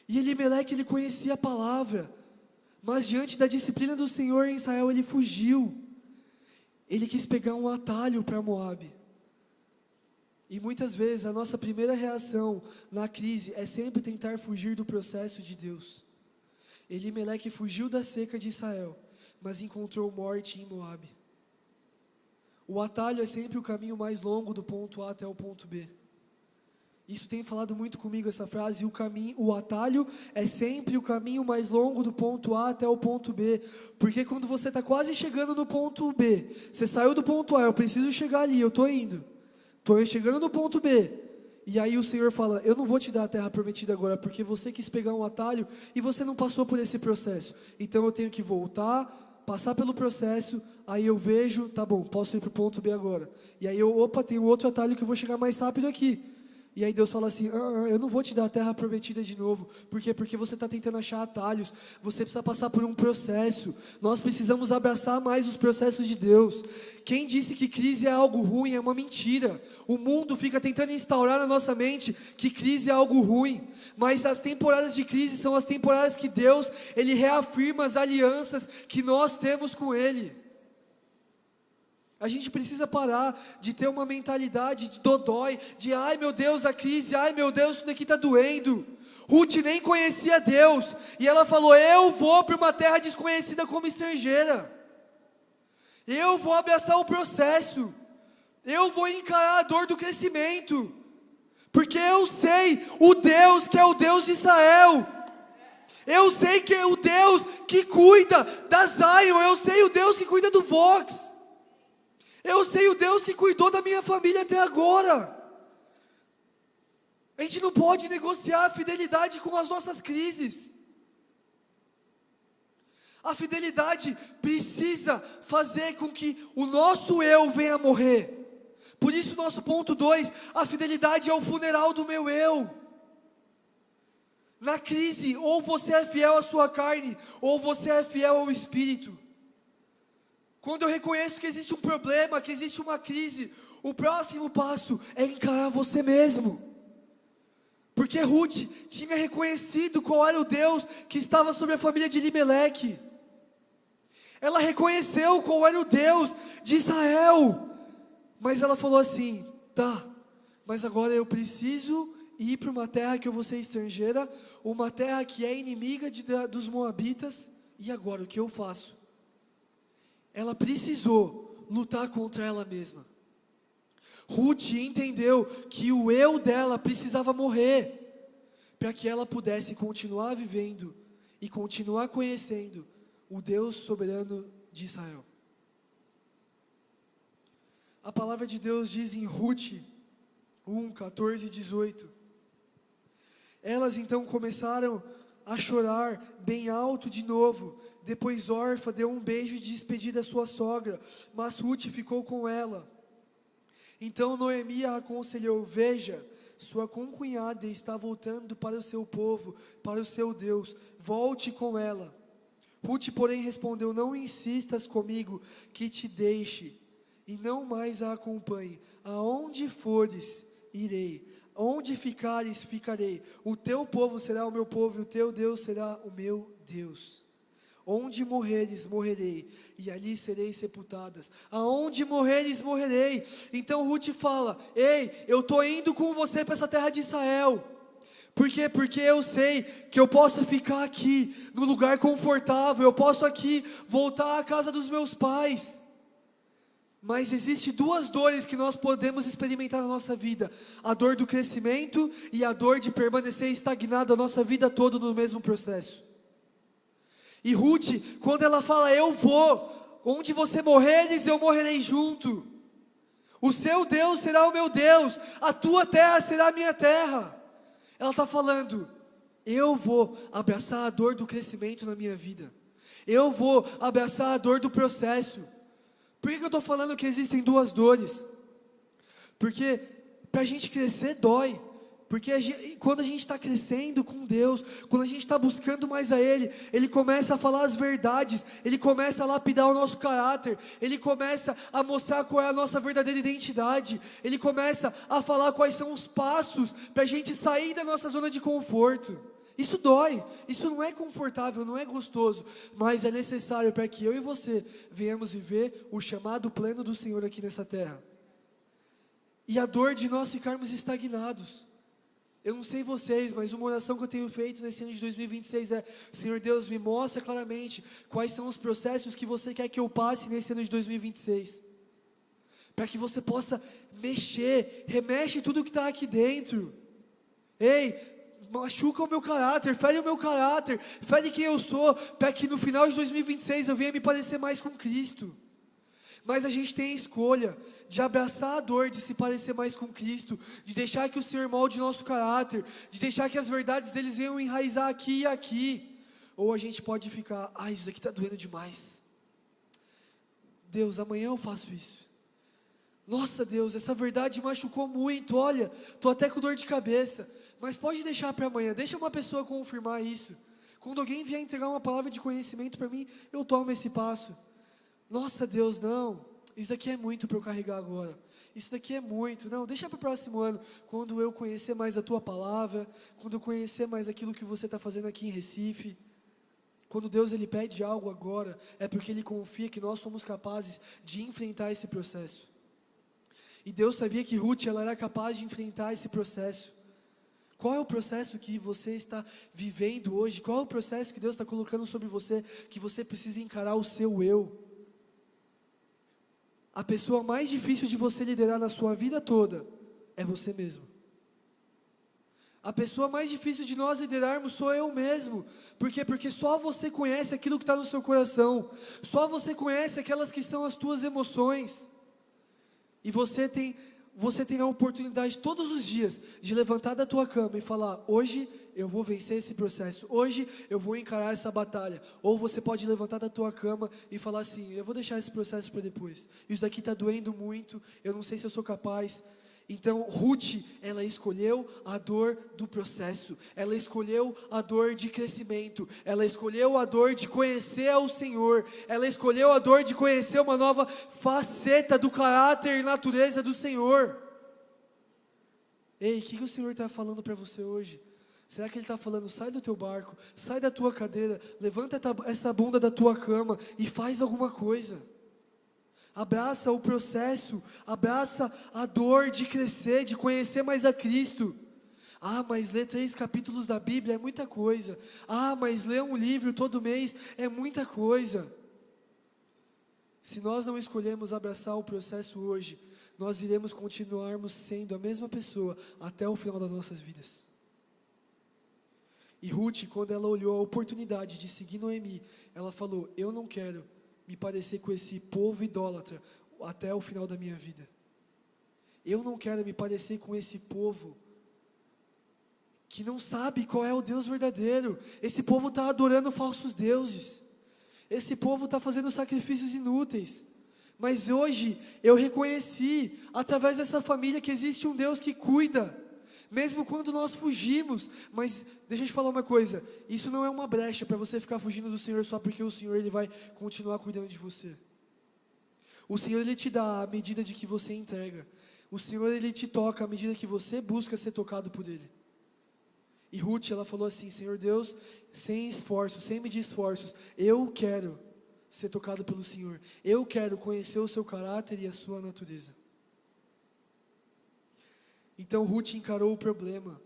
A: E Elimeleque, ele conhecia a palavra, mas diante da disciplina do Senhor em Israel, ele fugiu. Ele quis pegar um atalho para Moabe. E muitas vezes a nossa primeira reação na crise é sempre tentar fugir do processo de Deus. Elimeleque fugiu da seca de Israel, mas encontrou morte em Moabe. O atalho é sempre o caminho mais longo do ponto A até o ponto B. Isso tem falado muito comigo, essa frase: o atalho é sempre o caminho mais longo do ponto A até o ponto B. Porque quando você está quase chegando no ponto B, você saiu do ponto A: eu preciso chegar ali, eu estou indo. Estou chegando no ponto B, e aí o Senhor fala: eu não vou te dar a terra prometida agora, porque você quis pegar um atalho e você não passou por esse processo. Então eu tenho que voltar, passar pelo processo, aí eu vejo, tá bom, posso ir para o ponto B agora. E aí tem um outro atalho que eu vou chegar mais rápido aqui. E aí Deus fala assim, eu não vou te dar a terra prometida de novo. Por quê? Porque você está tentando achar atalhos. Você precisa passar por um processo. Nós precisamos abraçar mais os processos de Deus. Quem disse que crise é algo ruim é uma mentira. O mundo fica tentando instaurar na nossa mente que crise é algo ruim. Mas as temporadas de crise são as temporadas que Deus, Ele reafirma as alianças que nós temos com Ele. A gente precisa parar de ter uma mentalidade de dodói, de ai meu Deus a crise, ai meu Deus isso daqui está doendo. Ruth nem conhecia Deus, e ela falou, eu vou para uma terra desconhecida como estrangeira. Eu vou abraçar o processo, eu vou encarar a dor do crescimento, porque eu sei o Deus que é o Deus de Israel. Eu sei que é o Deus que cuida da Zion, eu sei o Deus que cuida do Vox. Eu sei o Deus que cuidou da minha família até agora. A gente não pode negociar a fidelidade com as nossas crises. A fidelidade precisa fazer com que o nosso eu venha morrer. Por isso nosso ponto 2, a fidelidade é o funeral do meu eu. Na crise, ou você é fiel à sua carne, ou você é fiel ao Espírito. Quando eu reconheço que existe um problema, que existe uma crise, o próximo passo é encarar você mesmo. Porque Ruth tinha reconhecido qual era o Deus que estava sobre a família de Elimeleque. Ela reconheceu qual era o Deus de Israel. Mas ela falou assim, tá, mas agora eu preciso ir para uma terra que eu vou ser estrangeira, uma terra que é inimiga dos Moabitas, e agora o que eu faço? Ela precisou lutar contra ela mesma. Ruth entendeu que o eu dela precisava morrer, para que ela pudesse continuar vivendo e continuar conhecendo o Deus soberano de Israel. A palavra de Deus diz em Ruth 1, 14 e 18. Elas então começaram a chorar bem alto de novo. Depois Orfa deu um beijo de despedida à sua sogra, mas Ruth ficou com ela. Então Noemi a aconselhou, veja, sua concunhada está voltando para o seu povo, para o seu Deus, volte com ela. Ruth, porém, respondeu, não insistas comigo que te deixe, e não mais a acompanhe. Aonde fores, irei, onde ficares, ficarei. O teu povo será o meu povo, e o teu Deus será o meu Deus. Onde morreres, morrerei, e ali serei sepultadas. Aonde morreres, morrerei. Então Ruth fala, ei, eu estou indo com você para essa terra de Israel. Por quê? Porque eu sei que eu posso ficar aqui, no lugar confortável, eu posso aqui voltar à casa dos meus pais. Mas existe duas dores que nós podemos experimentar na nossa vida. A dor do crescimento e a dor de permanecer estagnado a nossa vida toda no mesmo processo. E Ruth, quando ela fala, eu vou, onde você morreres, eu morrerei junto. O seu Deus será o meu Deus, a tua terra será a minha terra. Ela está falando, eu vou abraçar a dor do crescimento na minha vida. Eu vou abraçar a dor do processo. Por que eu estou falando que existem duas dores? Porque para a gente crescer dói. Porque quando a gente está crescendo com Deus, quando a gente está buscando mais a Ele, Ele começa a falar as verdades, Ele começa a lapidar o nosso caráter, Ele começa a mostrar qual é a nossa verdadeira identidade, Ele começa a falar quais são os passos para a gente sair da nossa zona de conforto. Isso dói, isso não é confortável, não é gostoso, mas é necessário para que eu e você venhamos viver o chamado pleno do Senhor aqui nessa terra. E a dor de nós ficarmos estagnados. Eu não sei vocês, mas uma oração que eu tenho feito nesse ano de 2026 é: Senhor Deus, me mostra claramente quais são os processos que você quer que eu passe nesse ano de 2026. Para que você possa mexer, remexe tudo que está aqui dentro. Ei, machuca o meu caráter, fere o meu caráter, fere quem eu sou, para que no final de 2026 eu venha me parecer mais com Cristo. Mas a gente tem a escolha de abraçar a dor, de se parecer mais com Cristo, de deixar que o Senhor molde o nosso caráter, de deixar que as verdades deles venham enraizar aqui e aqui. Ou a gente pode ficar, isso daqui está doendo demais. Deus, amanhã eu faço isso. Nossa, Deus, essa verdade machucou muito, olha, tô até com dor de cabeça. Mas pode deixar para amanhã, deixa uma pessoa confirmar isso. Quando alguém vier entregar uma palavra de conhecimento para mim, eu tomo esse passo. Nossa, Deus, não, isso daqui é muito para eu carregar agora. Isso daqui é muito, não, deixa para o próximo ano, quando eu conhecer mais a tua palavra, quando eu conhecer mais aquilo que você está fazendo aqui em Recife. Quando Deus ele pede algo agora, é porque Ele confia que nós somos capazes de enfrentar esse processo. E Deus sabia que Ruth ela era capaz de enfrentar esse processo. Qual é o processo que você está vivendo hoje? Qual é o processo que Deus está colocando sobre você, que você precisa encarar o seu eu? A pessoa mais difícil de você liderar na sua vida toda é você mesmo. A pessoa mais difícil de nós liderarmos sou eu mesmo. Por quê? Porque só você conhece aquilo que está no seu coração. Só você conhece aquelas que são as tuas emoções. E você tem a oportunidade todos os dias de levantar da tua cama e falar: hoje eu vou vencer esse processo, hoje eu vou encarar essa batalha. Ou você pode levantar da tua cama e falar assim: eu vou deixar esse processo para depois, isso daqui está doendo muito, eu não sei se eu sou capaz. Então Ruth, ela escolheu a dor do processo, ela escolheu a dor de crescimento, ela escolheu a dor de conhecer ao Senhor, ela escolheu a dor de conhecer uma nova faceta do caráter e natureza do Senhor. Ei, o que o Senhor está falando para você hoje? Será que Ele está falando: sai do teu barco, sai da tua cadeira, levanta essa bunda da tua cama e faz alguma coisa? Abraça o processo, abraça a dor de crescer, de conhecer mais a Cristo. Ah, mas ler 3 capítulos da Bíblia é muita coisa. Ah, mas ler um livro todo mês é muita coisa. Se nós não escolhermos abraçar o processo hoje, nós iremos continuarmos sendo a mesma pessoa até o final das nossas vidas. E Ruth, quando ela olhou a oportunidade de seguir Noemi, ela falou: eu não quero me parecer com esse povo idólatra até o final da minha vida. Eu não quero me parecer com esse povo que não sabe qual é o Deus verdadeiro. Esse povo está adorando falsos deuses. Esse povo está fazendo sacrifícios inúteis. Mas hoje eu reconheci, através dessa família, que existe um Deus que cuida, mesmo quando nós fugimos. Mas deixa eu te falar uma coisa: isso não é uma brecha para você ficar fugindo do Senhor só porque o Senhor ele vai continuar cuidando de você. O Senhor ele te dá à medida de que você entrega. O Senhor ele te toca à medida que você busca ser tocado por Ele. E Ruth, ela falou assim: Senhor Deus, sem esforços, sem medir esforços, eu quero ser tocado pelo Senhor. Eu quero conhecer o seu caráter e a sua natureza. Então Ruth encarou o problema.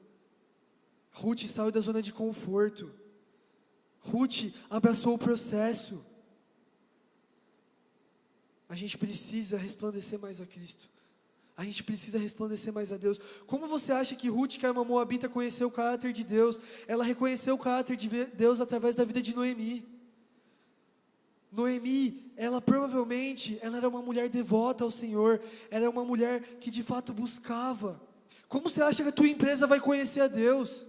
A: Ruth saiu da zona de conforto. Ruth abraçou o processo. A gente precisa resplandecer mais a Cristo. A gente precisa resplandecer mais a Deus. Como você acha que Ruth, que era uma moabita, conheceu o caráter de Deus? Ela reconheceu o caráter de Deus através da vida de Noemi. Noemi, ela provavelmente, ela era uma mulher devota ao Senhor. Ela era uma mulher que de fato buscava. Como você acha que a tua empresa vai conhecer a Deus?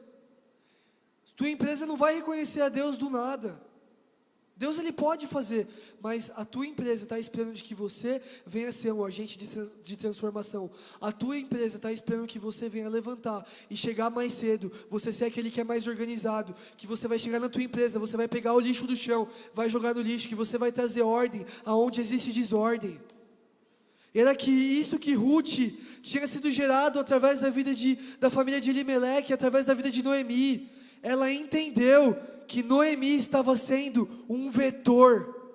A: Tua empresa não vai reconhecer a Deus do nada. Deus ele pode fazer, mas a tua empresa está esperando de que você venha ser um agente de transformação. A tua empresa está esperando que você venha levantar e chegar mais cedo. Você ser aquele que é mais organizado, que você vai chegar na tua empresa, você vai pegar o lixo do chão, vai jogar no lixo, que você vai trazer ordem aonde existe desordem. Era que isso que Ruth tinha sido gerado através da vida da família de Elimeleque, através da vida de Noemi. Ela entendeu que Noemi estava sendo um vetor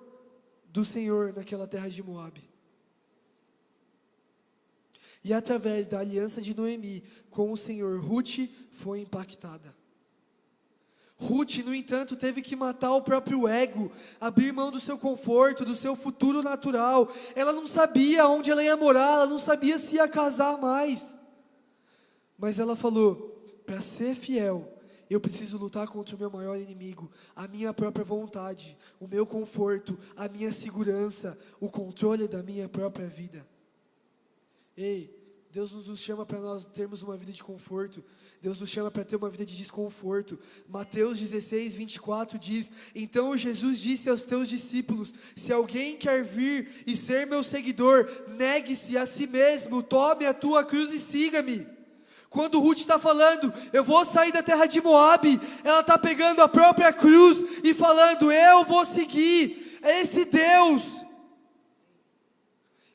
A: do Senhor naquela terra de Moabe. E através da aliança de Noemi com o Senhor, Ruth foi impactada. Ruth, no entanto, teve que matar o próprio ego, abrir mão do seu conforto, do seu futuro natural. Ela não sabia onde ela ia morar, ela não sabia se ia casar mais. Mas ela falou: para ser fiel, eu preciso lutar contra o meu maior inimigo, a minha própria vontade, o meu conforto, a minha segurança, o controle da minha própria vida. Ei, Deus nos chama para nós termos uma vida de conforto. Deus nos chama para ter uma vida de desconforto. Mateus 16, 24 diz: então Jesus disse aos teus discípulos: se alguém quer vir e ser meu seguidor, negue-se a si mesmo, tome a tua cruz e siga-me. Quando Ruth está falando, eu vou sair da terra de Moabe, ela está pegando a própria cruz e falando: eu vou seguir esse Deus.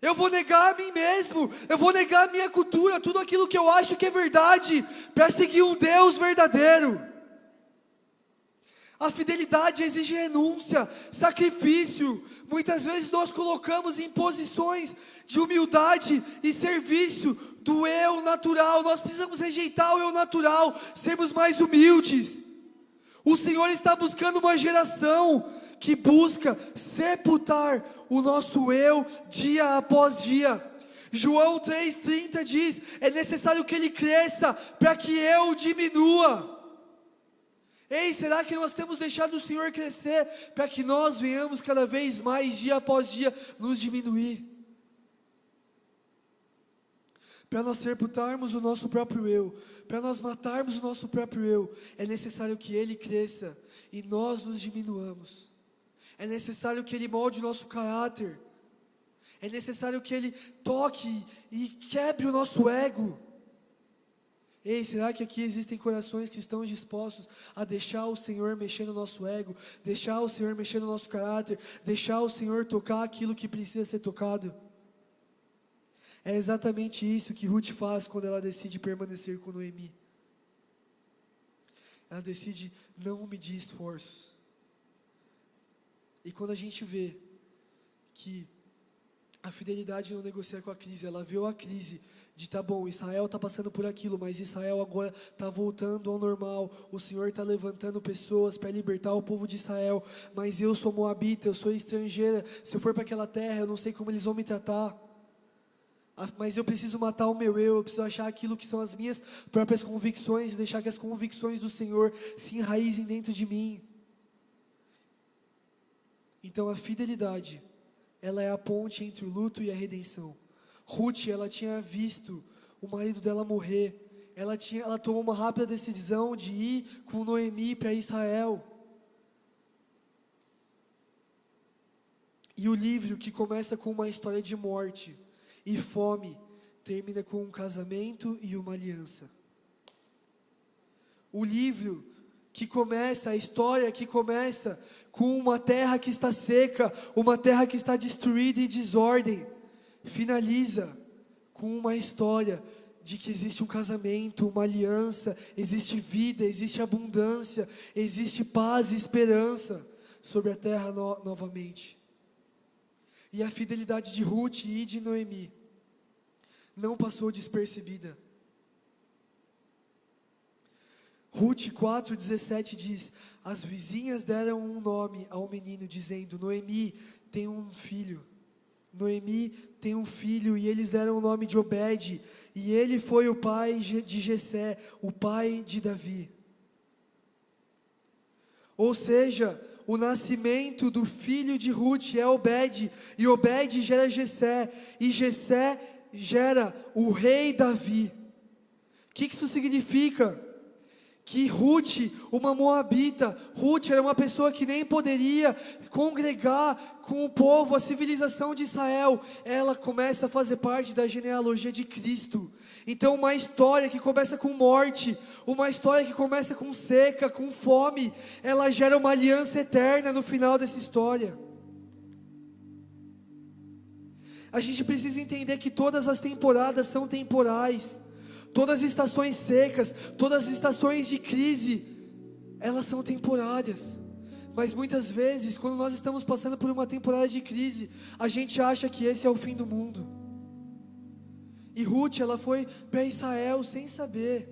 A: Eu vou negar a mim mesmo, eu vou negar a minha cultura, tudo aquilo que eu acho que é verdade, para seguir um Deus verdadeiro. A fidelidade exige renúncia, sacrifício. Muitas vezes nós colocamos em posições de humildade e serviço do eu natural. Nós precisamos rejeitar o eu natural, sermos mais humildes. O Senhor está buscando uma geração que busca sepultar o nosso eu dia após dia. João 3,30 diz: é necessário que ele cresça para que eu diminua. Ei, será que nós temos deixado o Senhor crescer para que nós venhamos cada vez mais, dia após dia, nos diminuir? Para nós sepultarmos o nosso próprio eu, para nós matarmos o nosso próprio eu, é necessário que Ele cresça e nós nos diminuamos. É necessário que Ele molde o nosso caráter. É necessário que Ele toque e quebre o nosso ego. Ei, será que aqui existem corações que estão dispostos a deixar o Senhor mexer no nosso ego, deixar o Senhor mexer no nosso caráter, deixar o Senhor tocar aquilo que precisa ser tocado? É exatamente isso que Ruth faz quando ela decide permanecer com Noemi. Ela decide não medir esforços. E quando a gente vê que a fidelidade não negocia com a crise, ela viu a crise de tá bom, Israel está passando por aquilo, mas Israel agora está voltando ao normal, o Senhor está levantando pessoas para libertar o povo de Israel, mas eu sou moabita, eu sou estrangeira, se eu for para aquela terra, eu não sei como eles vão me tratar, mas eu preciso matar o meu eu preciso achar aquilo que são as minhas próprias convicções, e deixar que as convicções do Senhor se enraizem dentro de mim. Então a fidelidade, ela é a ponte entre o luto e a redenção. Ruth, ela tinha visto o marido dela morrer, ela tomou uma rápida decisão de ir com Noemi para Israel. E o livro, que começa com uma história de morte e fome, termina com um casamento e uma aliança. O livro que começa, a história que começa com uma terra que está seca, uma terra que está destruída e desordem, finaliza com uma história de que existe um casamento, uma aliança, existe vida, existe abundância, existe paz e esperança sobre a terra novamente. E a fidelidade de Ruth e de Noemi não passou despercebida. Ruth 4,17 diz: as vizinhas deram um nome ao menino, dizendo: Noemi tem um filho. Noemi tem um filho, e eles deram o nome de Obed, e ele foi o pai de Jessé, o pai de Davi. Ou seja, o nascimento do filho de Ruth é Obed, e Obed gera Jessé, e Jessé gera o rei Davi. O que isso significa? Que Ruth, uma moabita, Ruth era uma pessoa que nem poderia congregar com o povo, a civilização de Israel. Ela começa a fazer parte da genealogia de Cristo. Então uma história que começa com morte, uma história que começa com seca, com fome, ela gera uma aliança eterna no final dessa história. A gente precisa entender que todas as temporadas são temporais. Todas as estações secas, todas as estações de crise, elas são temporárias. Mas muitas vezes, quando nós estamos passando por uma temporada de crise, a gente acha que esse é o fim do mundo. E Ruth, ela foi para Israel sem saber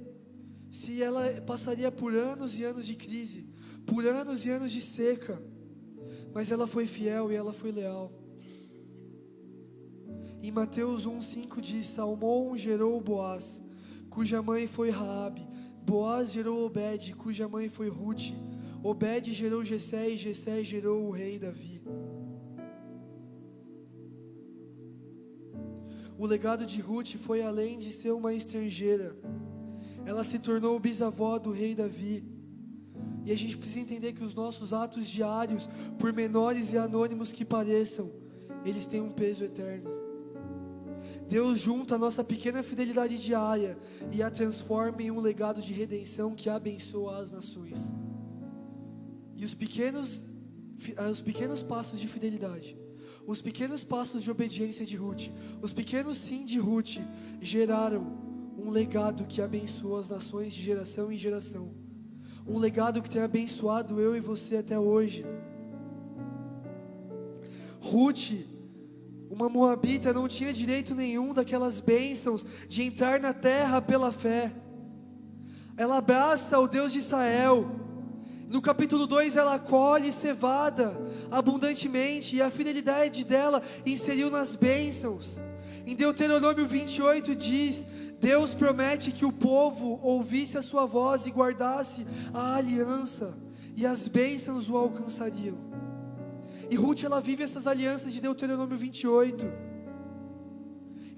A: se ela passaria por anos e anos de crise, por anos e anos de seca. Mas ela foi fiel e ela foi leal. Em Mateus 1,5 diz: Salmão gerou Boaz, cuja mãe foi Raabe. Boaz gerou Obed, cuja mãe foi Ruth. Obed gerou Jessé, e Jessé gerou o rei Davi. O legado de Ruth foi além de ser uma estrangeira. Ela se tornou bisavó do rei Davi. E a gente precisa entender que os nossos atos diários, por menores e anônimos que pareçam, eles têm um peso eterno. Deus junta a nossa pequena fidelidade diária e a transforma em um legado de redenção que abençoa as nações. E os pequenos passos de fidelidade, os pequenos passos de obediência de Ruth, os pequenos sim de Ruth, geraram um legado que abençoa as nações de geração em geração. Um legado que tem abençoado eu e você até hoje. Ruth, uma moabita, não tinha direito nenhum daquelas bênçãos de entrar na terra pela fé. Ela abraça o Deus de Israel. No capítulo 2 ela colhe cevada abundantemente, e a fidelidade dela inseriu nas bênçãos. Em Deuteronômio 28 diz: Deus promete que o povo ouvisse a sua voz e guardasse a aliança, e as bênçãos o alcançariam. E Ruth, ela vive essas alianças de Deuteronômio 28.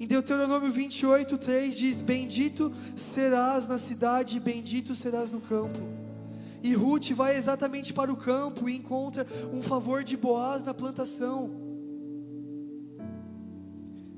A: Em Deuteronômio 28, 3 diz: bendito serás na cidade, bendito serás no campo. E Ruth vai exatamente para o campo e encontra um favor de Boaz na plantação.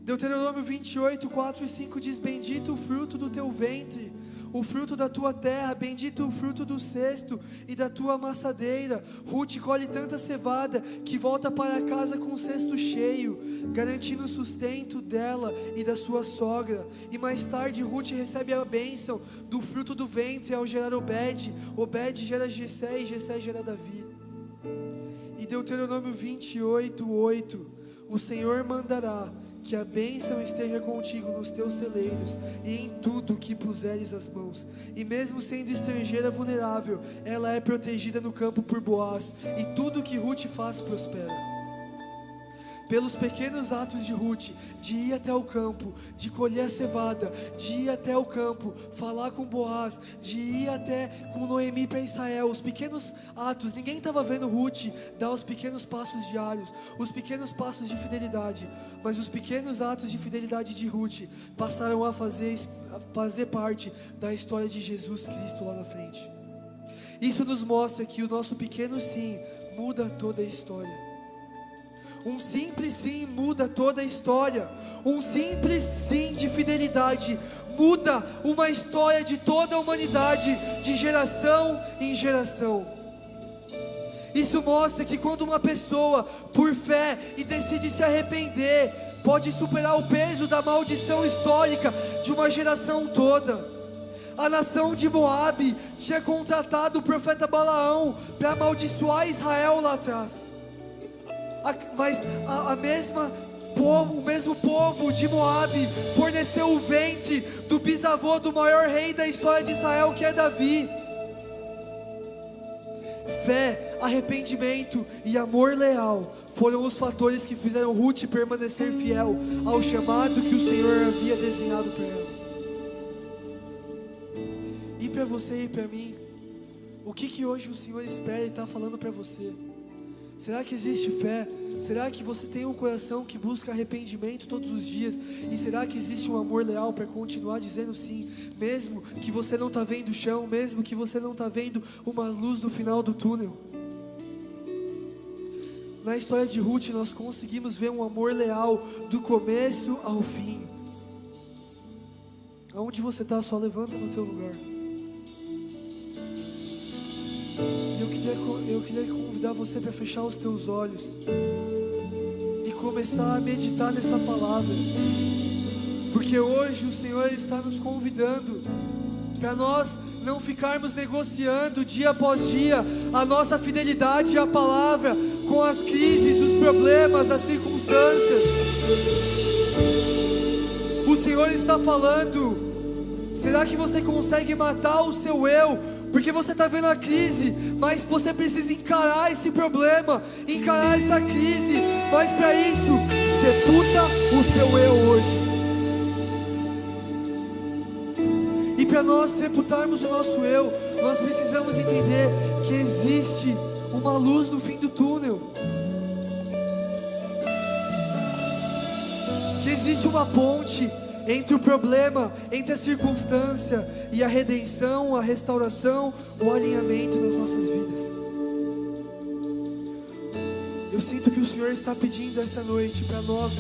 A: Deuteronômio 28, 4 e 5 diz: bendito o fruto do teu ventre, o fruto da tua terra, bendito o fruto do cesto e da tua amassadeira. Ruth colhe tanta cevada que volta para casa com o cesto cheio, garantindo o sustento dela e da sua sogra. E mais tarde Ruth recebe a bênção do fruto do ventre ao gerar Obed. Obed gera Jessé e Jessé gera Davi. E Deuteronômio 28, 8: o Senhor mandará que a bênção esteja contigo nos teus celeiros e em tudo que puseres as mãos. E mesmo sendo estrangeira vulnerável, ela é protegida no campo por Boaz, e tudo que Ruth faz prospera. Pelos pequenos atos de Ruth, de ir até o campo, de colher a cevada, de ir até o campo, falar com Boaz, de ir até com Noemi para Israel, os pequenos atos, ninguém estava vendo Ruth dar os pequenos passos diários, os pequenos passos de fidelidade, mas os pequenos atos de fidelidade de Ruth passaram a fazer parte da história de Jesus Cristo lá na frente. Isso nos mostra que o nosso pequeno sim muda toda a história. Um simples sim muda toda a história. Um simples sim de fidelidade muda uma história de toda a humanidade, de geração em geração. Isso mostra que quando uma pessoa, por fé, e decide se arrepender, pode superar o peso da maldição histórica de uma geração toda. A nação de Moabe tinha contratado o profeta Balaão para amaldiçoar Israel lá atrás. Mas o mesmo povo de Moabe forneceu o ventre do bisavô do maior rei da história de Israel, que é Davi. Fé, arrependimento e amor leal foram os fatores que fizeram Ruth permanecer fiel ao chamado que o Senhor havia desenhado para ela. E para você e para mim, o que hoje o Senhor espera e está falando para você? Será que existe fé? Será que você tem um coração que busca arrependimento todos os dias? E será que existe um amor leal para continuar dizendo sim, mesmo que você não está vendo o chão, mesmo que você não está vendo uma luz no final do túnel? Na história de Ruth nós conseguimos ver um amor leal do começo ao fim. Aonde você está, só levanta no teu lugar. Eu queria convidar você para fechar os teus olhos e começar a meditar nessa palavra, porque hoje o Senhor está nos convidando para nós não ficarmos negociando dia após dia a nossa fidelidade à palavra com as crises, os problemas, as circunstâncias. O Senhor está falando: será que você consegue matar o seu eu? Porque você está vendo a crise, mas você precisa encarar esse problema, encarar essa crise. Mas para isso, sepulta o seu eu hoje. E para nós sepultarmos o nosso eu, nós precisamos entender que existe uma luz no fim do túnel. que existe uma ponte entre o problema, entre a circunstância e a redenção, a restauração, o alinhamento nas nossas vidas. Eu sinto que o Senhor está pedindo essa noite para nós,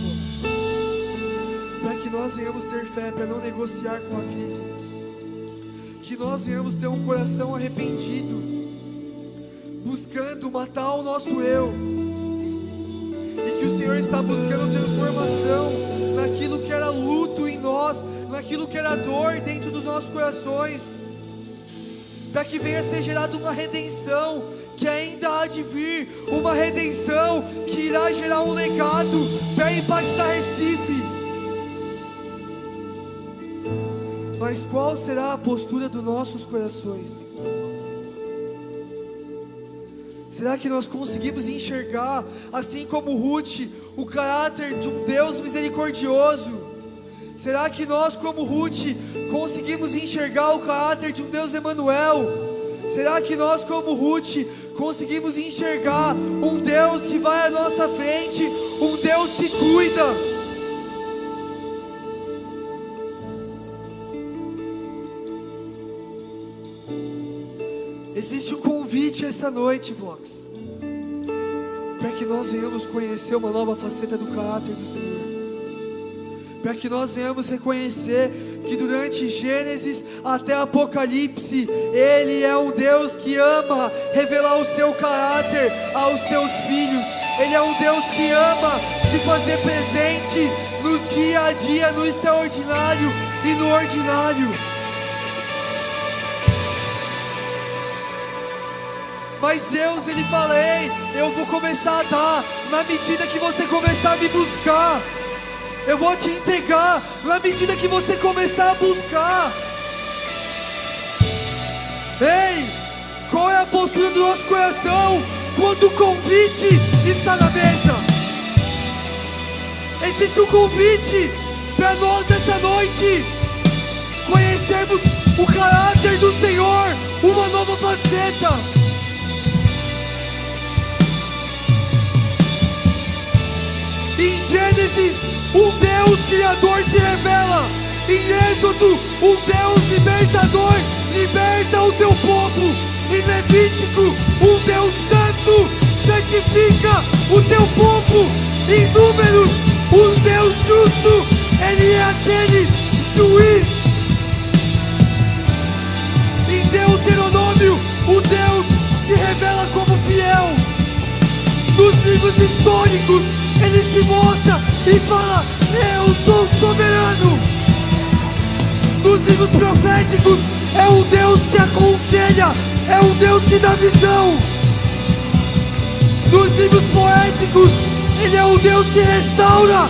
A: para que nós venhamos ter fé, para não negociar com a crise, que nós venhamos ter um coração arrependido, buscando matar o nosso eu, e que o Senhor está buscando transformação naquilo que era luto em nós, naquilo que era dor dentro dos nossos corações, para que venha ser gerada uma redenção que ainda há de vir, uma redenção que irá gerar um legado para impactar Recife. Mas qual será a postura dos nossos corações? Será que nós conseguimos enxergar, assim como Ruth, o caráter de um Deus misericordioso? Será que nós, como Ruth, conseguimos enxergar o caráter de um Deus Emanuel? Será que nós, como Ruth, conseguimos enxergar um Deus que vai à nossa frente, um Deus que cuida? Existe um convite essa noite, Vox, para que nós venhamos conhecer uma nova faceta do caráter do Senhor, para que nós venhamos reconhecer que durante Gênesis até Apocalipse, Ele é um Deus que ama revelar o seu caráter aos teus filhos. Ele é um Deus que ama se fazer presente no dia a dia, no extraordinário e no ordinário. Mas Deus, Ele fala: ei, eu vou começar a dar na medida que você começar a me buscar. Eu vou te entregar na medida que você começar a buscar. Ei, qual é a postura do nosso coração quando o convite está na mesa? Existe um convite para nós nessa noite conhecermos o caráter do Senhor, uma nova faceta. Em Gênesis, um Deus Criador se revela. Em Êxodo, um Deus libertador liberta o teu povo. Em Levítico, um Deus santo santifica o teu povo. Em Números, um Deus justo, Ele é aquele juiz. Em Deuteronômio, o Deus se revela como fiel. Nos livros históricos, Ele se mostra e fala: eu sou soberano. Nos livros proféticos, é um Deus que aconselha, é um Deus que dá visão. Nos livros poéticos, Ele é um Deus que restaura.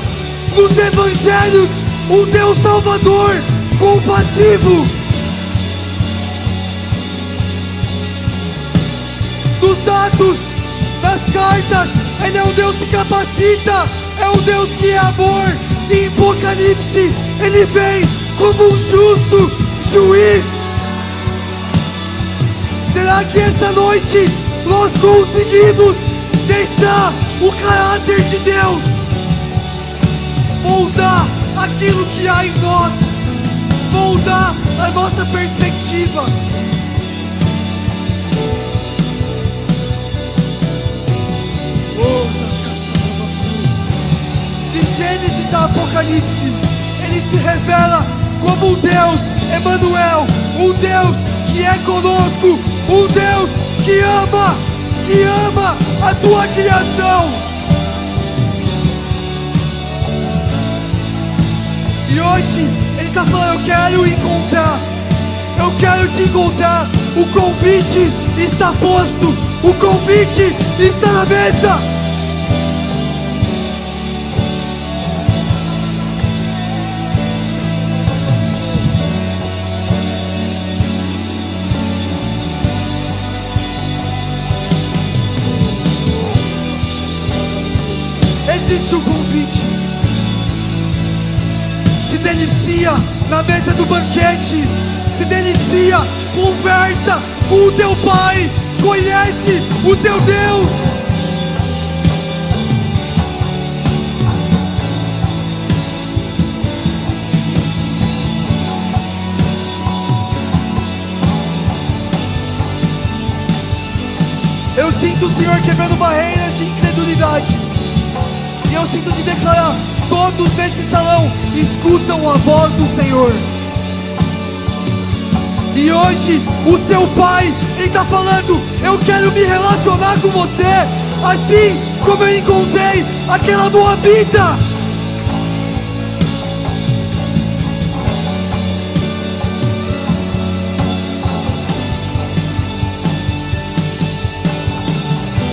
A: Nos evangelhos, um Deus salvador, compassivo. Nos atos, nas cartas, Ele é um Deus que capacita, é um Deus que é amor. E em Apocalipse, Ele vem como um justo juiz. Será que essa noite nós conseguimos deixar o caráter de Deus moldar aquilo que há em nós, moldar a nossa perspectiva? De Gênesis a Apocalipse, Ele se revela como um Deus Emanuel, um Deus que é conosco, um Deus que ama a tua criação. E hoje Ele está falando: eu quero te encontrar. O convite está posto, o convite está na mesa. Existe um convite. Se delicia na mesa do banquete. Se delicia, conversa com o teu Pai. Conhece o teu Deus. do Senhor quebrando barreiras de incredulidade. E eu sinto de declarar: todos nesse salão escutam a voz do Senhor. E hoje o seu Pai, Ele está falando: eu quero me relacionar com você, assim como eu encontrei aquela Moabita.